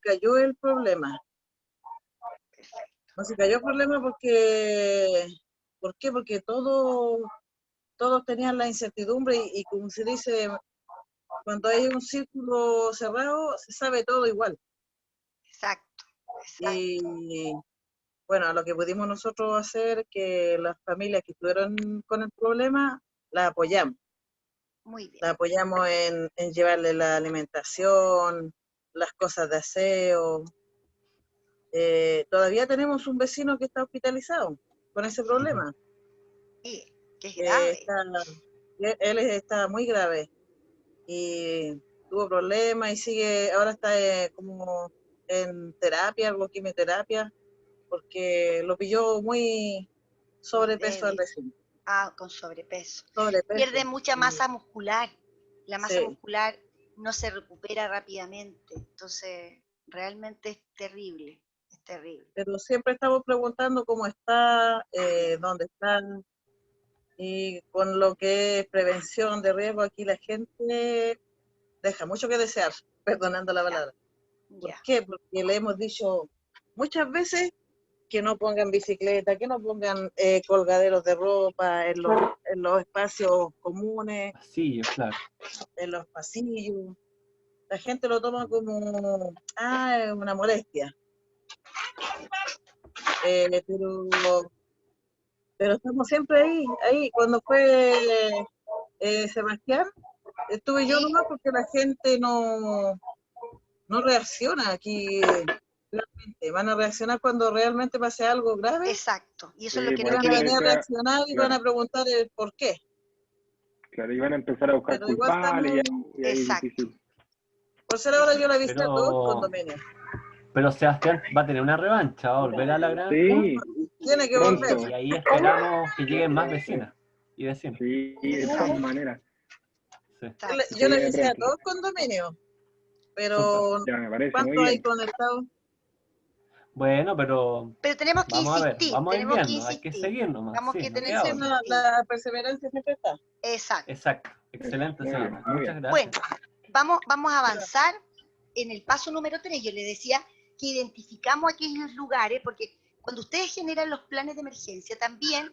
[SPEAKER 8] cayó el problema. No se cayó el problema porque, ¿por qué? Porque todos tenían la incertidumbre y como se dice, cuando hay un círculo cerrado, se sabe todo igual.
[SPEAKER 1] Exacto.
[SPEAKER 8] Y bueno, lo que pudimos nosotros hacer, que las familias que estuvieron con el problema, las apoyamos.
[SPEAKER 1] Muy bien.
[SPEAKER 8] Las apoyamos en llevarle la alimentación, las cosas de aseo. Todavía tenemos un vecino que está hospitalizado con ese problema.
[SPEAKER 1] Sí, que es grave.
[SPEAKER 8] Él está muy grave y tuvo problemas y sigue, ahora está como en terapia, algo quimioterapia, porque lo pilló muy sobrepeso al vecino.
[SPEAKER 1] Con sobrepeso.
[SPEAKER 8] Sobrepeso.
[SPEAKER 1] Pierde mucha masa muscular. La masa
[SPEAKER 8] Sí.
[SPEAKER 1] muscular no se recupera rápidamente. Entonces, realmente es terrible. Es terrible.
[SPEAKER 8] Pero siempre estamos preguntando cómo está, dónde están. Y con lo que es prevención de riesgo, aquí la gente deja mucho que desear, perdonando la palabra. ¿Por qué? Porque le hemos dicho muchas veces que no pongan bicicleta, que no pongan colgaderos de ropa en los espacios comunes,
[SPEAKER 2] Pasillos, claro.
[SPEAKER 8] en los pasillos. La gente lo toma como, es una molestia. Pero estamos siempre ahí. Cuando fue Sebastián, estuve yo nomás porque la gente no reacciona aquí. Realmente. Van a reaccionar cuando realmente pase algo grave.
[SPEAKER 1] Exacto. Y eso es
[SPEAKER 5] Sí,
[SPEAKER 1] lo que no
[SPEAKER 8] Van a
[SPEAKER 1] queremos.
[SPEAKER 8] venir a reaccionar y
[SPEAKER 5] claro.
[SPEAKER 8] van a preguntar el por qué.
[SPEAKER 5] Claro, y van a empezar a buscar
[SPEAKER 8] Pero igual
[SPEAKER 5] culpables y ahí es
[SPEAKER 1] Exacto.
[SPEAKER 5] difícil.
[SPEAKER 8] Por ser ahora yo la avisé a todos los condominios.
[SPEAKER 2] Pero Sebastián va a tener una revancha, va a volver a la granja.
[SPEAKER 5] Sí,
[SPEAKER 8] Tiene que
[SPEAKER 5] pronto.
[SPEAKER 8] volver.
[SPEAKER 2] Y ahí esperamos que lleguen más vecinas y vecinos.
[SPEAKER 5] Sí, de todas maneras.
[SPEAKER 2] Sí.
[SPEAKER 8] Yo le
[SPEAKER 5] Sí,
[SPEAKER 8] avisé a
[SPEAKER 5] pronto.
[SPEAKER 8] todos los condominios. Pero
[SPEAKER 5] Ya me parece muy
[SPEAKER 8] ¿cuántos hay
[SPEAKER 5] bien.
[SPEAKER 8] conectados?
[SPEAKER 2] Bueno, pero
[SPEAKER 1] tenemos que
[SPEAKER 2] vamos a ver,
[SPEAKER 1] insistir.
[SPEAKER 2] vamos a ir
[SPEAKER 1] tenemos que
[SPEAKER 2] viendo, hay que
[SPEAKER 1] insistir.
[SPEAKER 2] seguir nomás.
[SPEAKER 1] Tenemos
[SPEAKER 2] Sí,
[SPEAKER 1] que
[SPEAKER 2] no
[SPEAKER 1] tener
[SPEAKER 2] queda
[SPEAKER 1] que
[SPEAKER 2] otra.
[SPEAKER 1] insistir.
[SPEAKER 8] La perseverancia siempre está.
[SPEAKER 1] Exacto.
[SPEAKER 2] Exacto, excelente,
[SPEAKER 5] Muy
[SPEAKER 2] Selena.
[SPEAKER 5] bien, muy
[SPEAKER 2] Muchas
[SPEAKER 5] bien.
[SPEAKER 2] gracias.
[SPEAKER 1] Bueno, vamos a avanzar en el paso número 3. Yo les decía que identificamos aquellos lugares, porque cuando ustedes generan los planes de emergencia, también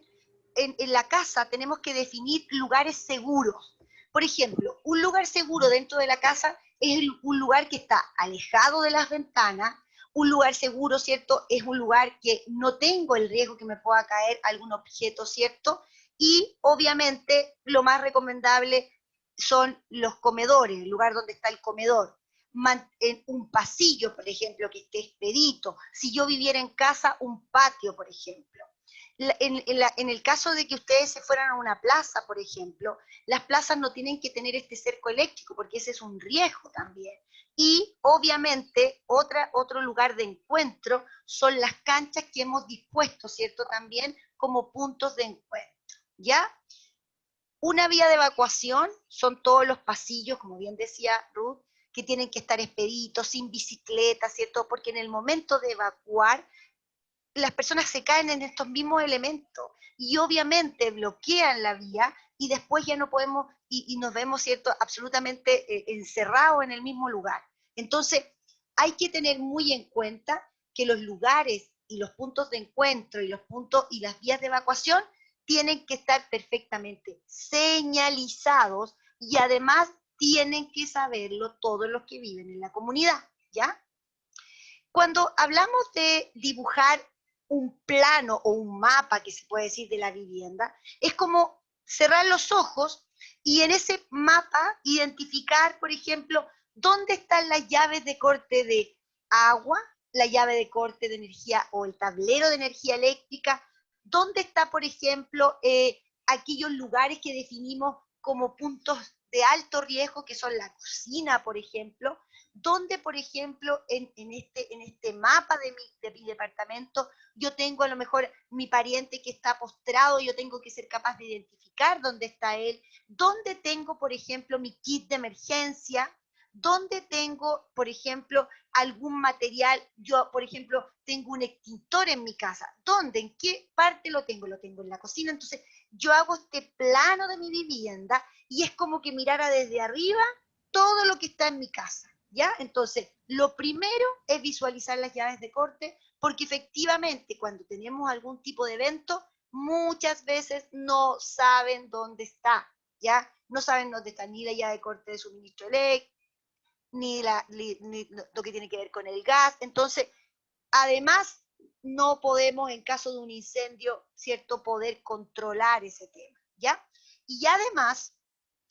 [SPEAKER 1] en la casa tenemos que definir lugares seguros. Por ejemplo, un lugar seguro dentro de la casa es un lugar que está alejado de las ventanas. Un lugar seguro, ¿cierto? Es un lugar que no tengo el riesgo que me pueda caer algún objeto, ¿cierto? Y obviamente lo más recomendable son los comedores, el lugar donde está el comedor. En un pasillo, por ejemplo, que esté expedito. Si yo viviera en casa, un patio, por ejemplo. En el caso de que ustedes se fueran a una plaza, por ejemplo, las plazas no tienen que tener este cerco eléctrico, porque ese es un riesgo también. Y obviamente otro lugar de encuentro son las canchas que hemos dispuesto, ¿cierto? También como puntos de encuentro, ¿ya? Una vía de evacuación son todos los pasillos, como bien decía Ruth, que tienen que estar expeditos, sin bicicleta, ¿cierto? Porque en el momento de evacuar, las personas se caen en estos mismos elementos y obviamente bloquean la vía y después ya no podemos, y nos vemos, ¿cierto?, absolutamente encerrados en el mismo lugar. Entonces, hay que tener muy en cuenta que los lugares y los puntos de encuentro y los puntos y las vías de evacuación tienen que estar perfectamente señalizados y además tienen que saberlo todos los que viven en la comunidad, ¿ya? Cuando hablamos de dibujar un plano o un mapa, que se puede decir, de la vivienda, es como cerrar los ojos y en ese mapa identificar, por ejemplo, dónde están las llaves de corte de agua, la llave de corte de energía o el tablero de energía eléctrica, dónde está, por ejemplo, aquellos lugares que definimos como puntos de alto riesgo, que son la cocina, por ejemplo, donde, por ejemplo, en este mapa de mi departamento, yo tengo a lo mejor mi pariente que está postrado, yo tengo que ser capaz de identificar dónde está él, dónde tengo, por ejemplo, mi kit de emergencia, dónde tengo, por ejemplo, algún material, yo, por ejemplo, tengo un extintor en mi casa, ¿dónde? ¿En qué parte lo tengo? Lo tengo en la cocina, entonces yo hago este plano de mi vivienda y es como que mirara desde arriba todo lo que está en mi casa. ¿ya? Entonces, lo primero es visualizar las llaves de corte, porque efectivamente cuando tenemos algún tipo de evento, muchas veces no saben dónde está, ¿ya? No saben dónde está ni la llave de corte de suministro eléctrico, ni lo que tiene que ver con el gas. Entonces, además, no podemos, en caso de un incendio, ¿cierto?, poder controlar ese tema, ¿ya? Y además,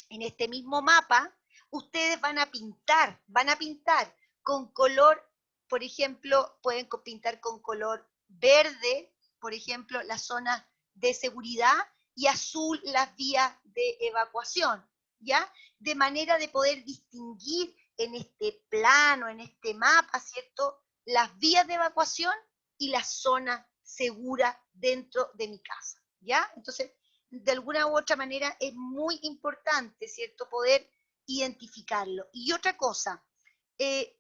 [SPEAKER 1] en este mismo mapa, ustedes van a pintar con color, por ejemplo, pueden pintar con color verde, por ejemplo, las zonas de seguridad, y azul las vías de evacuación, ¿ya? De manera de poder distinguir en este plano, en este mapa, ¿cierto?, las vías de evacuación y la zona segura dentro de mi casa, ¿ya? Entonces, de alguna u otra manera es muy importante, ¿cierto?, poder identificarlo. Y otra cosa,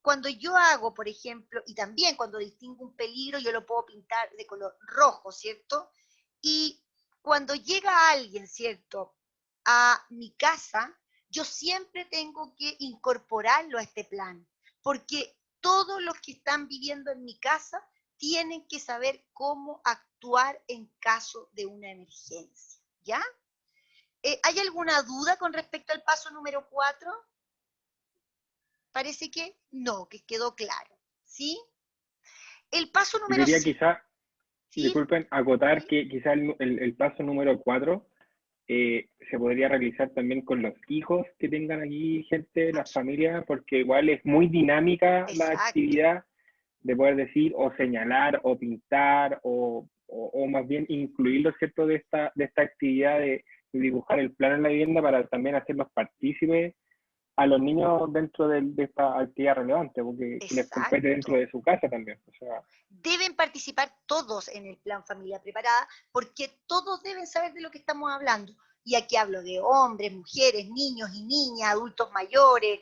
[SPEAKER 1] cuando yo hago, por ejemplo, y también cuando distingo un peligro, yo lo puedo pintar de color rojo, ¿cierto? Y cuando llega alguien, ¿cierto?, a mi casa, yo siempre tengo que incorporarlo a este plan, porque todos los que están viviendo en mi casa tienen que saber cómo actuar en caso de una emergencia, ¿ya? ¿Hay alguna duda con respecto al paso número 4? Parece que no, que quedó claro, ¿sí? El paso
[SPEAKER 5] Y
[SPEAKER 1] número
[SPEAKER 5] quería
[SPEAKER 1] 5,
[SPEAKER 5] quizá,
[SPEAKER 1] ¿sí?
[SPEAKER 5] disculpen, acotar que quizá el paso número 4 se podría realizar también con los hijos que tengan aquí gente, las familias, porque igual es muy dinámica la
[SPEAKER 1] Exacto.
[SPEAKER 5] actividad de poder decir o señalar o pintar o más bien incluirlo, ¿cierto?, de esta actividad de dibujar el plan en la vivienda para también hacerlos partícipes a los niños dentro de esta actividad relevante, porque les compete dentro de su casa también. O sea,
[SPEAKER 1] deben participar todos en el plan Familia Preparada, porque todos deben saber de lo que estamos hablando. Y aquí hablo de hombres, mujeres, niños y niñas, adultos mayores,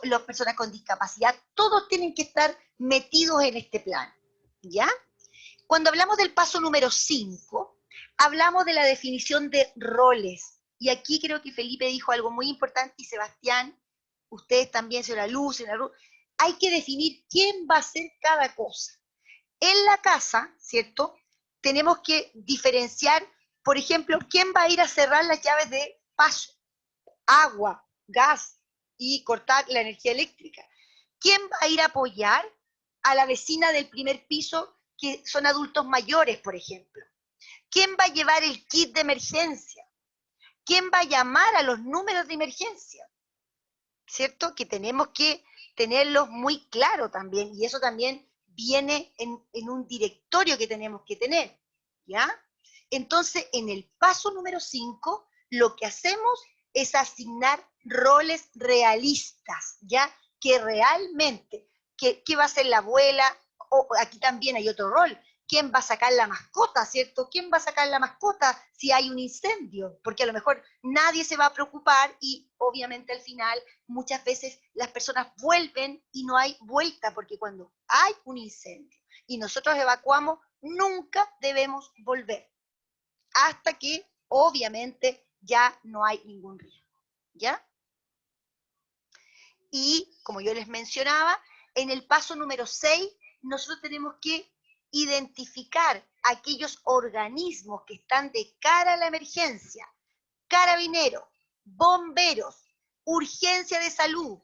[SPEAKER 1] las personas con discapacidad, todos tienen que estar metidos en este plan, ¿ya? Cuando hablamos del paso número 5, hablamos de la definición de roles. Y aquí creo que Felipe dijo algo muy importante, y Sebastián, ustedes también, señora Luz, señora Ruth, hay que definir quién va a hacer cada cosa. En la casa, ¿cierto?, tenemos que diferenciar, por ejemplo, quién va a ir a cerrar las llaves de paso, agua, gas y cortar la energía eléctrica. ¿Quién va a ir a apoyar a la vecina del primer piso, que son adultos mayores, por ejemplo? ¿Quién va a llevar el kit de emergencia? ¿Quién va a llamar a los números de emergencia? ¿Cierto? Que tenemos que tenerlos muy claro también, y eso también viene en un directorio que tenemos que tener, ¿ya? Entonces, en el paso número 5, lo que hacemos es asignar roles realistas, ¿ya? Que realmente, ¿qué va a hacer la abuela? O aquí también hay otro rol. ¿Quién va a sacar la mascota, cierto? ¿Quién va a sacar la mascota si hay un incendio? Porque a lo mejor nadie se va a preocupar y obviamente al final muchas veces las personas vuelven y no hay vuelta, porque cuando hay un incendio y nosotros evacuamos, nunca debemos volver hasta que obviamente ya no hay ningún riesgo, ¿ya? Y como yo les mencionaba, en el paso número 6, nosotros tenemos que identificar aquellos organismos que están de cara a la emergencia: carabineros, bomberos, urgencia de salud,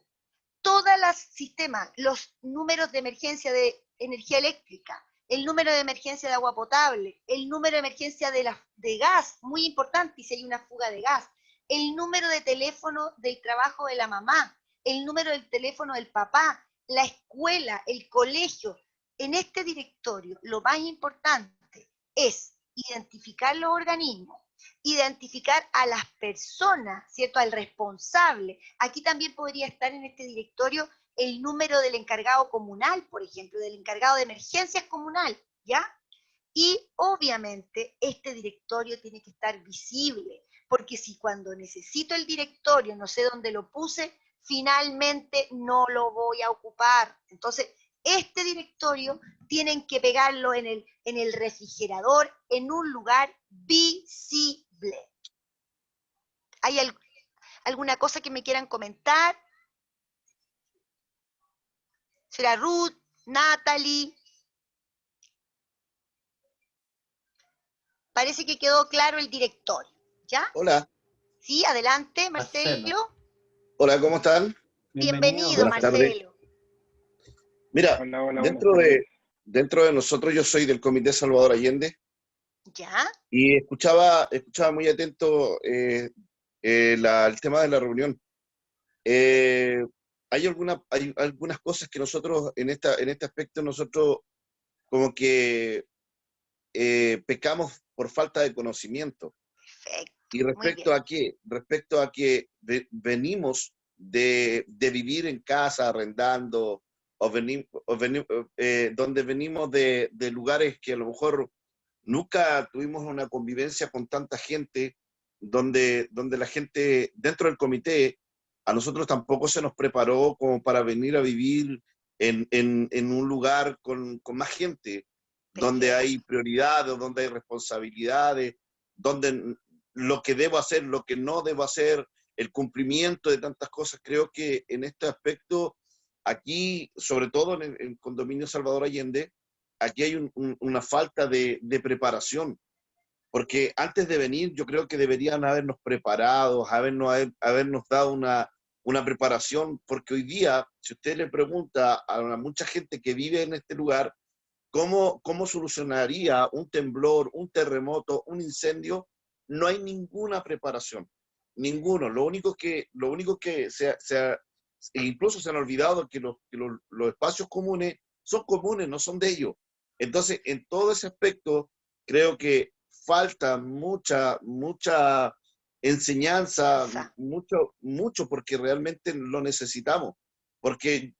[SPEAKER 1] todos los sistemas, los números de emergencia de energía eléctrica, el número de emergencia de agua potable, el número de emergencia de gas, muy importante, y si hay una fuga de gas, el número de teléfono del trabajo de la mamá, el número del teléfono del papá, la escuela, el colegio. En este directorio, lo más importante es identificar los organismos, identificar a las personas, ¿cierto?, al responsable. Aquí también podría estar en este directorio el número del encargado comunal, por ejemplo, del encargado de emergencias comunal, ¿ya? Y obviamente este directorio tiene que estar visible, porque si cuando necesito el directorio no sé dónde lo puse, finalmente no lo voy a ocupar. Entonces, este directorio tienen que pegarlo en el refrigerador, en un lugar visible. ¿Hay alguna cosa que me quieran comentar? ¿Será Ruth, Natalie? Parece que quedó claro el directorio, ¿ya?
[SPEAKER 9] Hola,
[SPEAKER 1] Sí, adelante,
[SPEAKER 2] Marcelo.
[SPEAKER 1] Marcelo.
[SPEAKER 9] hola, ¿cómo están?
[SPEAKER 1] Bienvenido,
[SPEAKER 9] Buenas tardes.
[SPEAKER 1] Marcelo.
[SPEAKER 9] Mira,
[SPEAKER 5] Hola, hola, buenas
[SPEAKER 9] dentro
[SPEAKER 5] tardes.
[SPEAKER 9] de nosotros, yo soy del Comité Salvador Allende
[SPEAKER 1] ¿Ya?
[SPEAKER 9] y escuchaba muy atento el tema de la reunión. Eh, hay algunas cosas que nosotros, en este aspecto, nosotros como que pecamos por falta de conocimiento.
[SPEAKER 1] Perfecto.
[SPEAKER 9] ¿Y
[SPEAKER 1] Muy
[SPEAKER 9] respecto
[SPEAKER 1] bien.
[SPEAKER 9] a qué? Respecto a que venimos de vivir en casa arrendando, donde venimos de lugares que a lo mejor nunca tuvimos una convivencia con tanta gente, donde la gente dentro del comité, a nosotros tampoco se nos preparó como para venir a vivir en un lugar con más gente, donde
[SPEAKER 1] Perfecto.
[SPEAKER 9] hay prioridades, donde hay responsabilidades, donde lo que debo hacer, lo que no debo hacer, el cumplimiento de tantas cosas. Creo que en este aspecto, aquí, sobre todo en el condominio Salvador Allende, aquí hay una falta de preparación, porque antes de venir yo creo que deberían habernos preparado, habernos dado una preparación, porque hoy día, si usted le pregunta a mucha gente que vive en este lugar, ¿cómo solucionaría un temblor, un terremoto, un incendio? No hay ninguna preparación, ninguno. Lo único que incluso se han olvidado que los espacios comunes son comunes, no son de ellos. Entonces, en todo ese aspecto, creo que falta mucha enseñanza, mucho, porque realmente lo necesitamos. Porque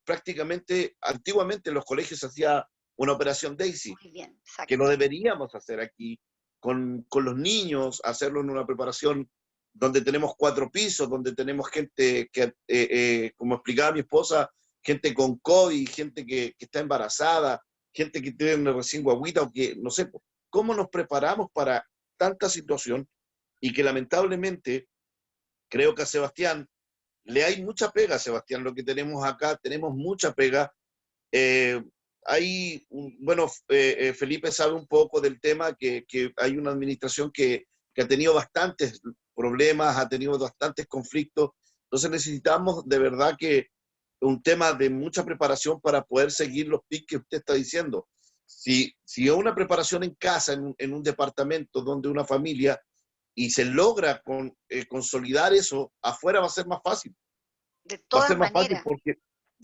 [SPEAKER 9] prácticamente, antiguamente en los colegios se hacía una operación Daisy,
[SPEAKER 1] Muy bien, exacto.
[SPEAKER 9] que lo deberíamos hacer aquí con los niños, hacerlo en una preparación donde tenemos 4 pisos, donde tenemos gente que, como explicaba mi esposa, gente con COVID, gente que está embarazada, gente que tiene recién guaguita o que, no sé, ¿cómo nos preparamos para tanta situación? Y que lamentablemente, creo que a Sebastián le hay mucha pega, Sebastián, lo que tenemos acá, tenemos mucha pega. Felipe sabe un poco del tema, que hay una administración que ha tenido bastantes problemas, ha tenido bastantes conflictos, entonces necesitamos de verdad que un tema de mucha preparación para poder seguir los pics que usted está diciendo. Si hay una preparación en casa, en un departamento donde una familia, y se logra consolidar eso, afuera va a ser más fácil.
[SPEAKER 1] De
[SPEAKER 9] Va a
[SPEAKER 1] todas
[SPEAKER 9] ser más fácil
[SPEAKER 1] maneras.
[SPEAKER 9] porque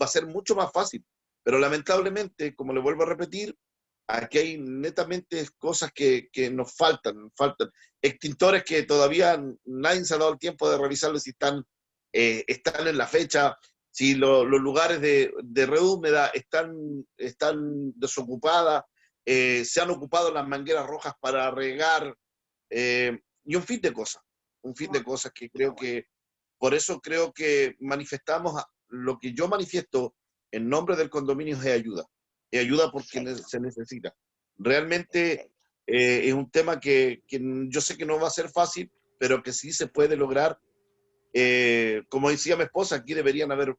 [SPEAKER 9] va a ser mucho más fácil. Pero lamentablemente, como le vuelvo a repetir, aquí hay netamente cosas que nos faltan. Extintores que todavía nadie se ha dado el tiempo de revisarlos si están en la fecha, si los lugares de red húmeda están desocupadas, se han ocupado las mangueras rojas para regar, y un fin de cosas que creo que, por eso creo que manifestamos lo que yo manifiesto en nombre del condominio es ayuda porque se necesita. Realmente es un tema que yo sé que no va a ser fácil, pero que sí se puede lograr. Como decía mi esposa, aquí deberían haber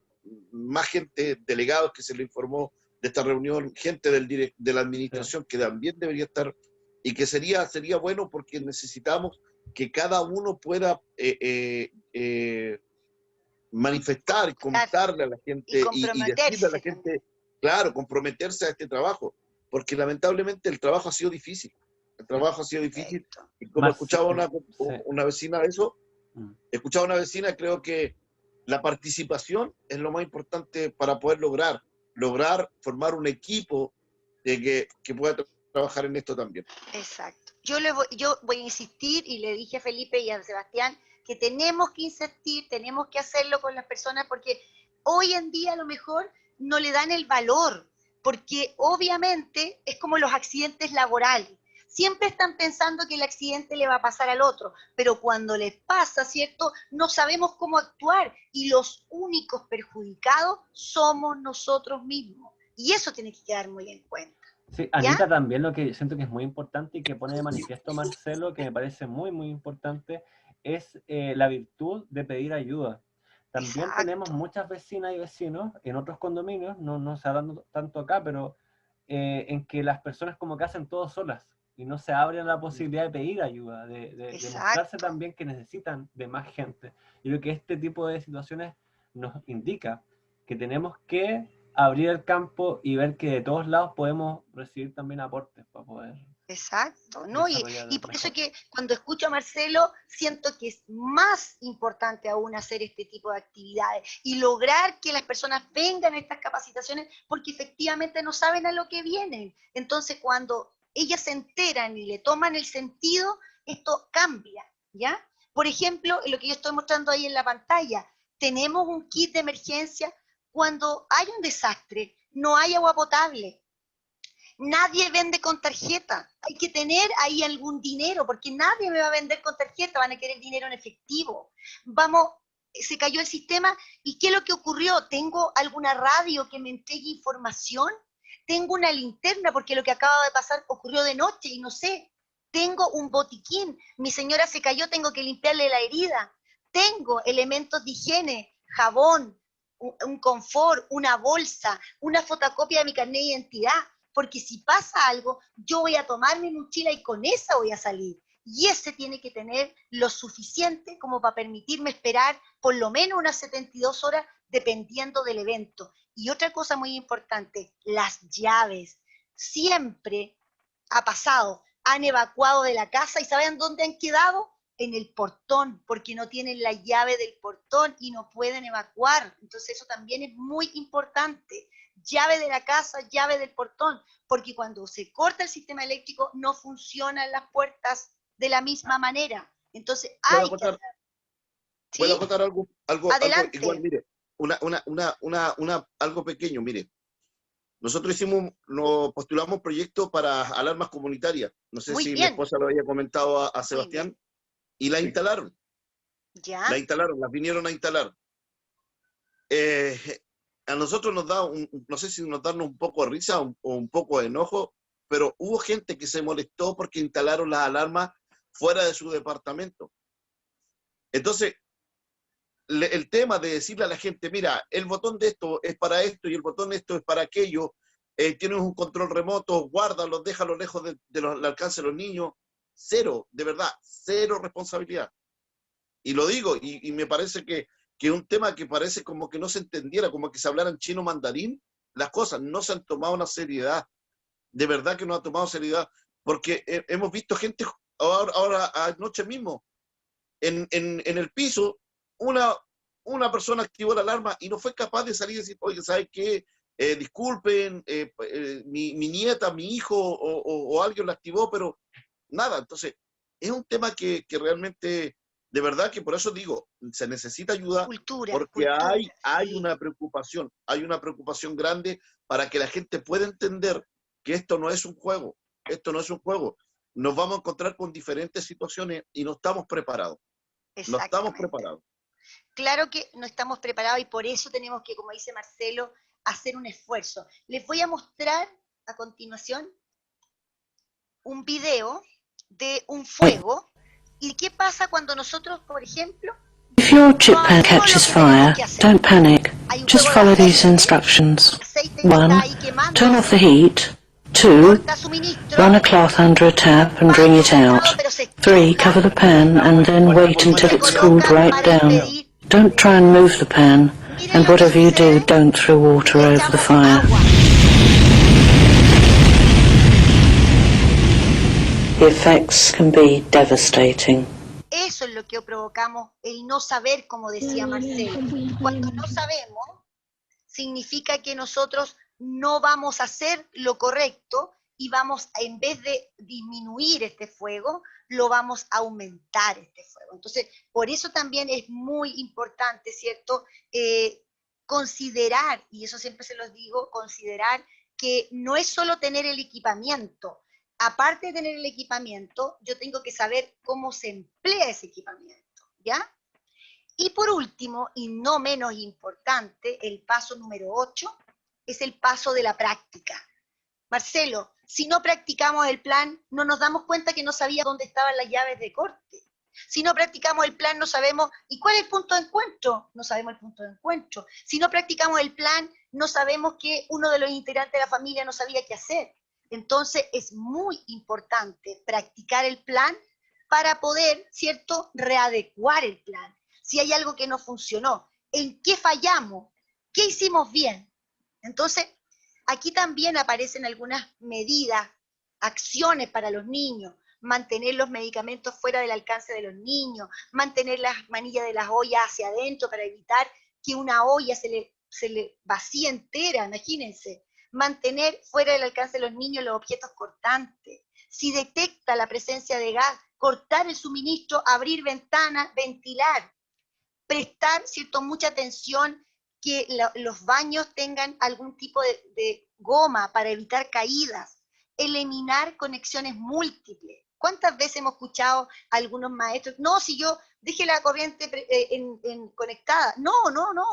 [SPEAKER 9] más gente, delegados que se le informó de esta reunión, gente de la administración que también debería estar, y que sería bueno porque necesitamos que cada uno pueda manifestar, contarle a la gente y decirle a la gente, claro, comprometerse a este trabajo, porque lamentablemente el trabajo ha sido difícil. El trabajo ha sido difícil, y como escuchaba una vecina de eso, escuchaba una vecina, creo que la participación es lo más importante para poder lograr formar un equipo que pueda trabajar en esto también.
[SPEAKER 1] Exacto. Yo voy a insistir, y le dije a Felipe y a Sebastián que tenemos que insistir, tenemos que hacerlo con las personas, porque hoy en día a lo mejor no le dan el valor, porque obviamente es como los accidentes laborales. Siempre están pensando que el accidente le va a pasar al otro, pero cuando les pasa, ¿cierto? No sabemos cómo actuar, y los únicos perjudicados somos nosotros mismos. Y eso tiene que quedar muy en cuenta.
[SPEAKER 2] Sí, Anita, también lo que siento que es muy importante y que pone de manifiesto Marcelo, que me parece muy, muy importante, es la virtud de pedir ayuda. También tenemos muchas vecinas y vecinos en otros condominios, no se habla tanto acá, pero en que las personas como que hacen todo solas y no se abren la posibilidad de pedir ayuda, de mostrarse también que necesitan de más gente. Yo creo que este tipo de situaciones nos indica que tenemos que abrir el campo y ver que de todos lados podemos recibir también aportes para poder...
[SPEAKER 1] Exacto, ¿no? Y por eso que cuando escucho a Marcelo, siento que es más importante aún hacer este tipo de actividades y lograr que las personas vengan a estas capacitaciones porque efectivamente no saben a lo que vienen. Entonces, cuando ellas se enteran y le toman el sentido, esto cambia, ¿ya? Por ejemplo, lo que yo estoy mostrando ahí en la pantalla, tenemos un kit de emergencia cuando hay un desastre, no hay agua potable. Nadie vende con tarjeta. Hay que tener ahí algún dinero, porque nadie me va a vender con tarjeta, van a querer dinero en efectivo. Se cayó el sistema, ¿y qué es lo que ocurrió? ¿Tengo alguna radio que me entregue información? ¿Tengo una linterna? Porque lo que acaba de pasar ocurrió de noche y no sé. ¿Tengo un botiquín? Mi señora se cayó, tengo que limpiarle la herida. ¿Tengo elementos de higiene? Jabón, un confort, una bolsa, una fotocopia de mi carnet de identidad. Porque si pasa algo, yo voy a tomar mi mochila y con esa voy a salir. Y ese tiene que tener lo suficiente como para permitirme esperar por lo menos unas 72 horas dependiendo del evento. Y otra cosa muy importante, las llaves. Siempre ha pasado, han evacuado de la casa y ¿saben dónde han quedado? En el portón, porque no tienen la llave del portón y no pueden evacuar. Entonces eso también es muy importante. Llave de la casa, llave del portón, porque cuando se corta el sistema eléctrico no funcionan las puertas de la misma manera. Entonces hay que hacer...
[SPEAKER 9] ¿Puedo acotar algo
[SPEAKER 1] Adelante.
[SPEAKER 9] igual? Mire, algo pequeño, mire. Nosotros postulamos un proyecto para alarmas comunitarias. No sé si mi esposa lo había comentado a Sebastián. Y la instalaron.
[SPEAKER 1] ¿Ya?
[SPEAKER 9] La instalaron, las vinieron a instalar. A nosotros nos da, no sé si nos darnos un poco de risa o un poco de enojo, pero hubo gente que se molestó porque instalaron las alarmas fuera de su departamento. Entonces, el tema de decirle a la gente, mira, el botón de esto es para esto y el botón de esto es para aquello, tienes un control remoto, guárdalo, déjalo lejos del alcance de los niños, cero, de verdad, cero responsabilidad. Y lo digo, y me parece que un tema que parece como que no se entendiera, como que se hablara en chino mandarín, las cosas no se han tomado una seriedad, de verdad que no han tomado seriedad, porque hemos visto gente ahora anoche mismo, en el piso, una persona activó la alarma y no fue capaz de salir y decir, oye, ¿sabes qué? Disculpen, mi nieta, mi hijo o alguien la activó, pero nada. Entonces, es un tema que realmente, de verdad que por eso digo, se necesita ayuda, porque hay una preocupación grande para que la gente pueda entender que esto no es un juego, Nos vamos a encontrar con diferentes situaciones y no estamos preparados. No estamos preparados.
[SPEAKER 1] Claro que no estamos preparados y por eso tenemos que, como dice Marcelo, hacer un esfuerzo. Les voy a mostrar a continuación un video de un fuego y qué pasa cuando nosotros, por ejemplo...
[SPEAKER 10] If your chip pad catches fire, don't panic. Just follow these instructions. 1. Turn off the heat. 2. Run a cloth under a tap and wring it out. 3. Cover the pan and then wait until it's cooled right down. Don't try and move the pan, and whatever you do, don't throw water over the fire. The effects can be devastating.
[SPEAKER 1] Eso es lo que provocamos, el no saber, como decía Marcelo. Cuando no sabemos, significa que nosotros no vamos a hacer lo correcto y vamos, en vez de disminuir este fuego, lo vamos a aumentar este fuego. Entonces, por eso también es muy importante, ¿cierto? Considerar, y eso siempre se los digo, considerar que no es solo tener el equipamiento. Aparte de tener el equipamiento, yo tengo que saber cómo se emplea ese equipamiento, ¿ya? Y por último, y no menos importante, el paso número 8, es el paso de la práctica. Marcelo, si no practicamos el plan, no nos damos cuenta que no sabía dónde estaban las llaves de corte. Si no practicamos el plan, no sabemos. ¿Y cuál es el punto de encuentro? No sabemos el punto de encuentro. Si no practicamos el plan, no sabemos que uno de los integrantes de la familia no sabía qué hacer. Entonces, es muy importante practicar el plan para poder, ¿cierto?, readecuar el plan. Si hay algo que no funcionó, ¿en qué fallamos? ¿Qué hicimos bien? Entonces, aquí también aparecen algunas medidas, acciones para los niños, mantener los medicamentos fuera del alcance de los niños, mantener las manillas de las ollas hacia adentro para evitar que una olla se le vacíe entera, imagínense. Mantener fuera del alcance de los niños los objetos cortantes. Si detecta la presencia de gas, cortar el suministro, abrir ventanas, ventilar. Prestar, ¿cierto?, mucha atención que los baños tengan algún tipo de goma para evitar caídas. Eliminar conexiones múltiples. ¿Cuántas veces hemos escuchado a algunos maestros? No, si yo dejé la corriente conectada. No,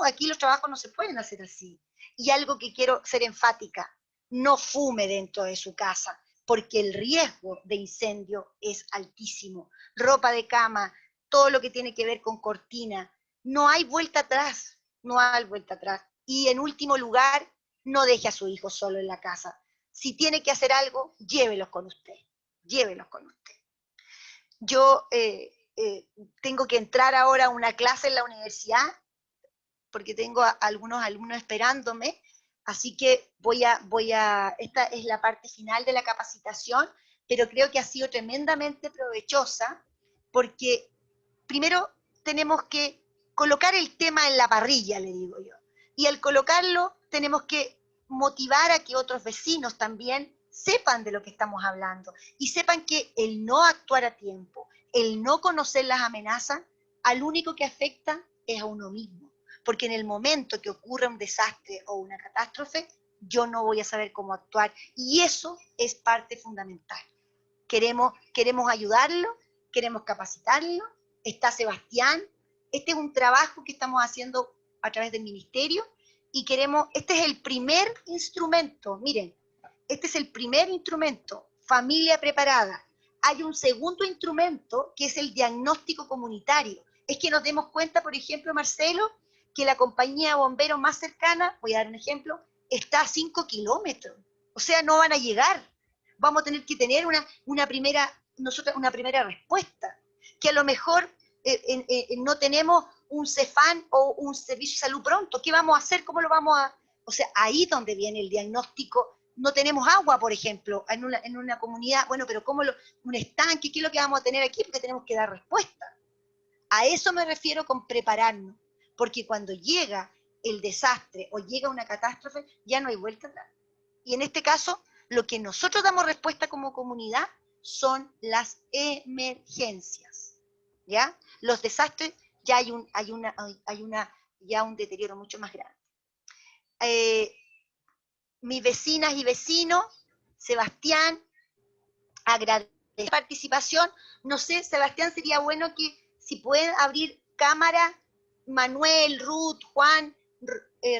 [SPEAKER 1] aquí los trabajos no se pueden hacer así. Y algo que quiero ser enfática, no fume dentro de su casa, porque el riesgo de incendio es altísimo. Ropa de cama, todo lo que tiene que ver con cortina, no hay vuelta atrás, no hay vuelta atrás. Y en último lugar, no deje a su hijo solo en la casa. Si tiene que hacer algo, llévelos con usted, llévelos con usted. Yo tengo que entrar ahora a una clase en la universidad, porque tengo a algunos alumnos esperándome, así que esta es la parte final de la capacitación, pero creo que ha sido tremendamente provechosa, porque primero tenemos que colocar el tema en la parrilla, le digo yo, y al colocarlo tenemos que motivar a que otros vecinos también sepan de lo que estamos hablando, y sepan que el no actuar a tiempo, el no conocer las amenazas, al único que afecta es a uno mismo. Porque en el momento que ocurra un desastre o una catástrofe, yo no voy a saber cómo actuar. Y eso es parte fundamental. Queremos ayudarlo, queremos capacitarlo. Está Sebastián. Este es un trabajo que estamos haciendo a través del ministerio y este es el primer instrumento, miren, este es el primer instrumento, familia preparada. Hay un segundo instrumento que es el diagnóstico comunitario. Es que nos demos cuenta, por ejemplo, Marcelo, que la compañía de bomberos más cercana, voy a dar un ejemplo, está a 5 kilómetros. O sea, no van a llegar. Vamos a tener que tener una primera respuesta. Que a lo mejor no tenemos un CEFAN o un servicio de salud pronto. ¿Qué vamos a hacer? ¿Cómo lo vamos a...? O sea, ahí es donde viene el diagnóstico. No tenemos agua, por ejemplo, en una comunidad. Bueno, pero ¿cómo un estanque? ¿Qué es lo que vamos a tener aquí? Porque tenemos que dar respuesta. A eso me refiero con prepararnos. Porque cuando llega el desastre o llega una catástrofe, ya no hay vuelta atrás. Y en este caso, lo que nosotros damos respuesta como comunidad son las emergencias, ¿ya? Los desastres, ya hay un deterioro mucho más grande. Mis vecinas y vecinos, Sebastián, agradezco la participación. No sé, Sebastián, sería bueno que si pueden abrir cámara, Manuel, Ruth, Juan,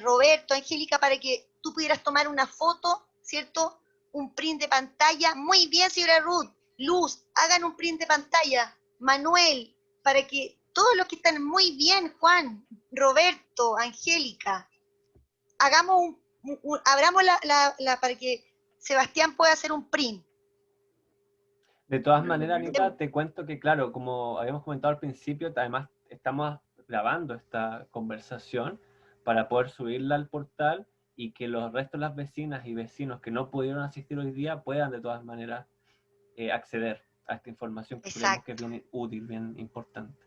[SPEAKER 1] Roberto, Angélica, para que tú pudieras tomar una foto, ¿cierto? Un print de pantalla. Muy bien, señora Ruth. Luz, hagan un print de pantalla. Manuel, para que todos los que están muy bien, Juan, Roberto, Angélica, abramos para que Sebastián pueda hacer un print.
[SPEAKER 2] De todas maneras, Anita, te cuento que, claro, como habíamos comentado al principio, además estamos grabando esta conversación para poder subirla al portal y que los restos de las vecinas y vecinos que no pudieron asistir hoy día puedan de todas maneras acceder a esta información que creemos que es bien útil, bien importante.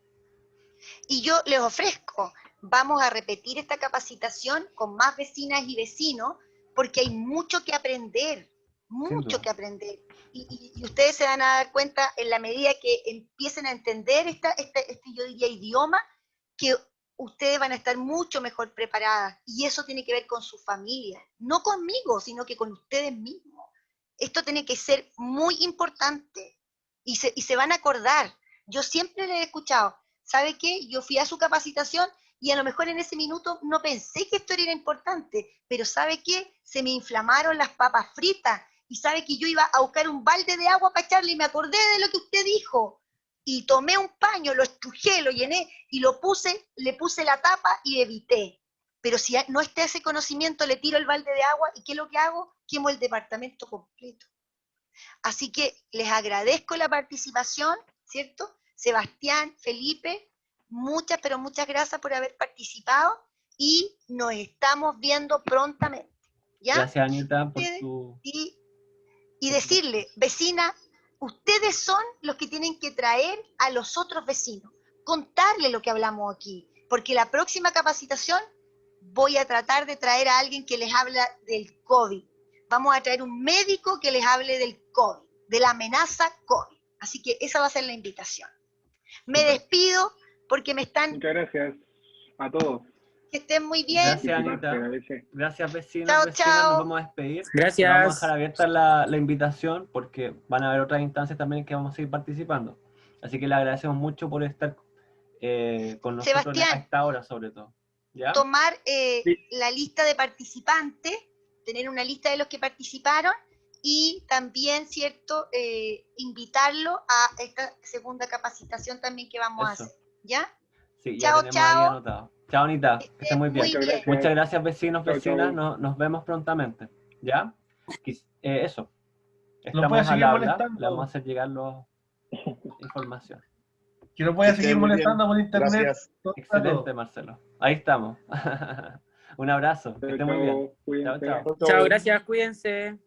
[SPEAKER 1] Y yo les ofrezco, vamos a repetir esta capacitación con más vecinas y vecinos porque hay mucho que aprender, mucho que aprender. Y ustedes se van a dar cuenta en la medida que empiecen a entender yo diría, idioma, que ustedes van a estar mucho mejor preparadas. Y eso tiene que ver con su familia, no conmigo, sino que con ustedes mismos. Esto tiene que ser muy importante. Y se van a acordar. Yo siempre les he escuchado, ¿sabe qué? Yo fui a su capacitación y a lo mejor en ese minuto no pensé que esto era importante, pero ¿sabe qué? Se me inflamaron las papas fritas y sabe que yo iba a buscar un balde de agua para echarle y me acordé de lo que usted dijo. y tomé un paño, lo estrujé, lo llené y le puse la tapa y evité. Pero si no está ese conocimiento, le tiro el balde de agua y ¿qué es lo que hago? Quemo el departamento completo. Así que les agradezco la participación, ¿cierto? Sebastián, Felipe, muchas, pero muchas gracias por haber participado y nos estamos viendo prontamente. ¿Ya?
[SPEAKER 2] Gracias, Anita, por tu...
[SPEAKER 1] Y decirle, vecina, ustedes son los que tienen que traer a los otros vecinos, contarles lo que hablamos aquí, porque la próxima capacitación voy a tratar de traer a alguien que les habla del COVID. Vamos a traer un médico que les hable del COVID, de la amenaza COVID. Así que esa va a ser la invitación. Me despido porque me están...
[SPEAKER 5] Muchas gracias a todos.
[SPEAKER 1] Que estén muy bien.
[SPEAKER 2] Gracias, Anita. Gracias, vecinos,
[SPEAKER 1] chao,
[SPEAKER 2] vecinas.
[SPEAKER 1] chao.
[SPEAKER 2] Nos vamos a despedir.
[SPEAKER 11] Gracias.
[SPEAKER 2] Vamos a dejar abierta la invitación porque van a haber otras instancias también que vamos a seguir participando. Así que le agradecemos mucho por estar con nosotros
[SPEAKER 1] Sebastián,
[SPEAKER 2] a esta hora, sobre todo. ¿Ya?
[SPEAKER 1] Tomar
[SPEAKER 2] Sí.
[SPEAKER 1] la lista de participantes, tener una lista de los que participaron y también, ¿cierto?, invitarlo a esta segunda capacitación también que vamos a hacer. ¿Ya?
[SPEAKER 2] Sí,
[SPEAKER 1] chao,
[SPEAKER 2] ya tenemos
[SPEAKER 1] chao.
[SPEAKER 2] ahí anotado. Chao, Anita. Que esté muy bien.
[SPEAKER 1] Muy bien.
[SPEAKER 2] Muchas gracias, vecinos,
[SPEAKER 5] Chao,
[SPEAKER 2] vecinas.
[SPEAKER 5] chao.
[SPEAKER 2] Nos vemos prontamente. ¿Ya? Eso.
[SPEAKER 6] Lo puede
[SPEAKER 2] Estamos al
[SPEAKER 6] seguir
[SPEAKER 2] habla.
[SPEAKER 6] molestando.
[SPEAKER 2] Le vamos a hacer llegar la información.
[SPEAKER 6] Que lo puede
[SPEAKER 9] Que
[SPEAKER 6] seguir
[SPEAKER 9] esté muy bien.
[SPEAKER 6] molestando por internet.
[SPEAKER 9] Gracias.
[SPEAKER 6] todo.
[SPEAKER 2] Excelente, Marcelo. Ahí estamos. Un abrazo. Que esté muy bien. Chao, chao.
[SPEAKER 11] Chao, gracias, cuídense.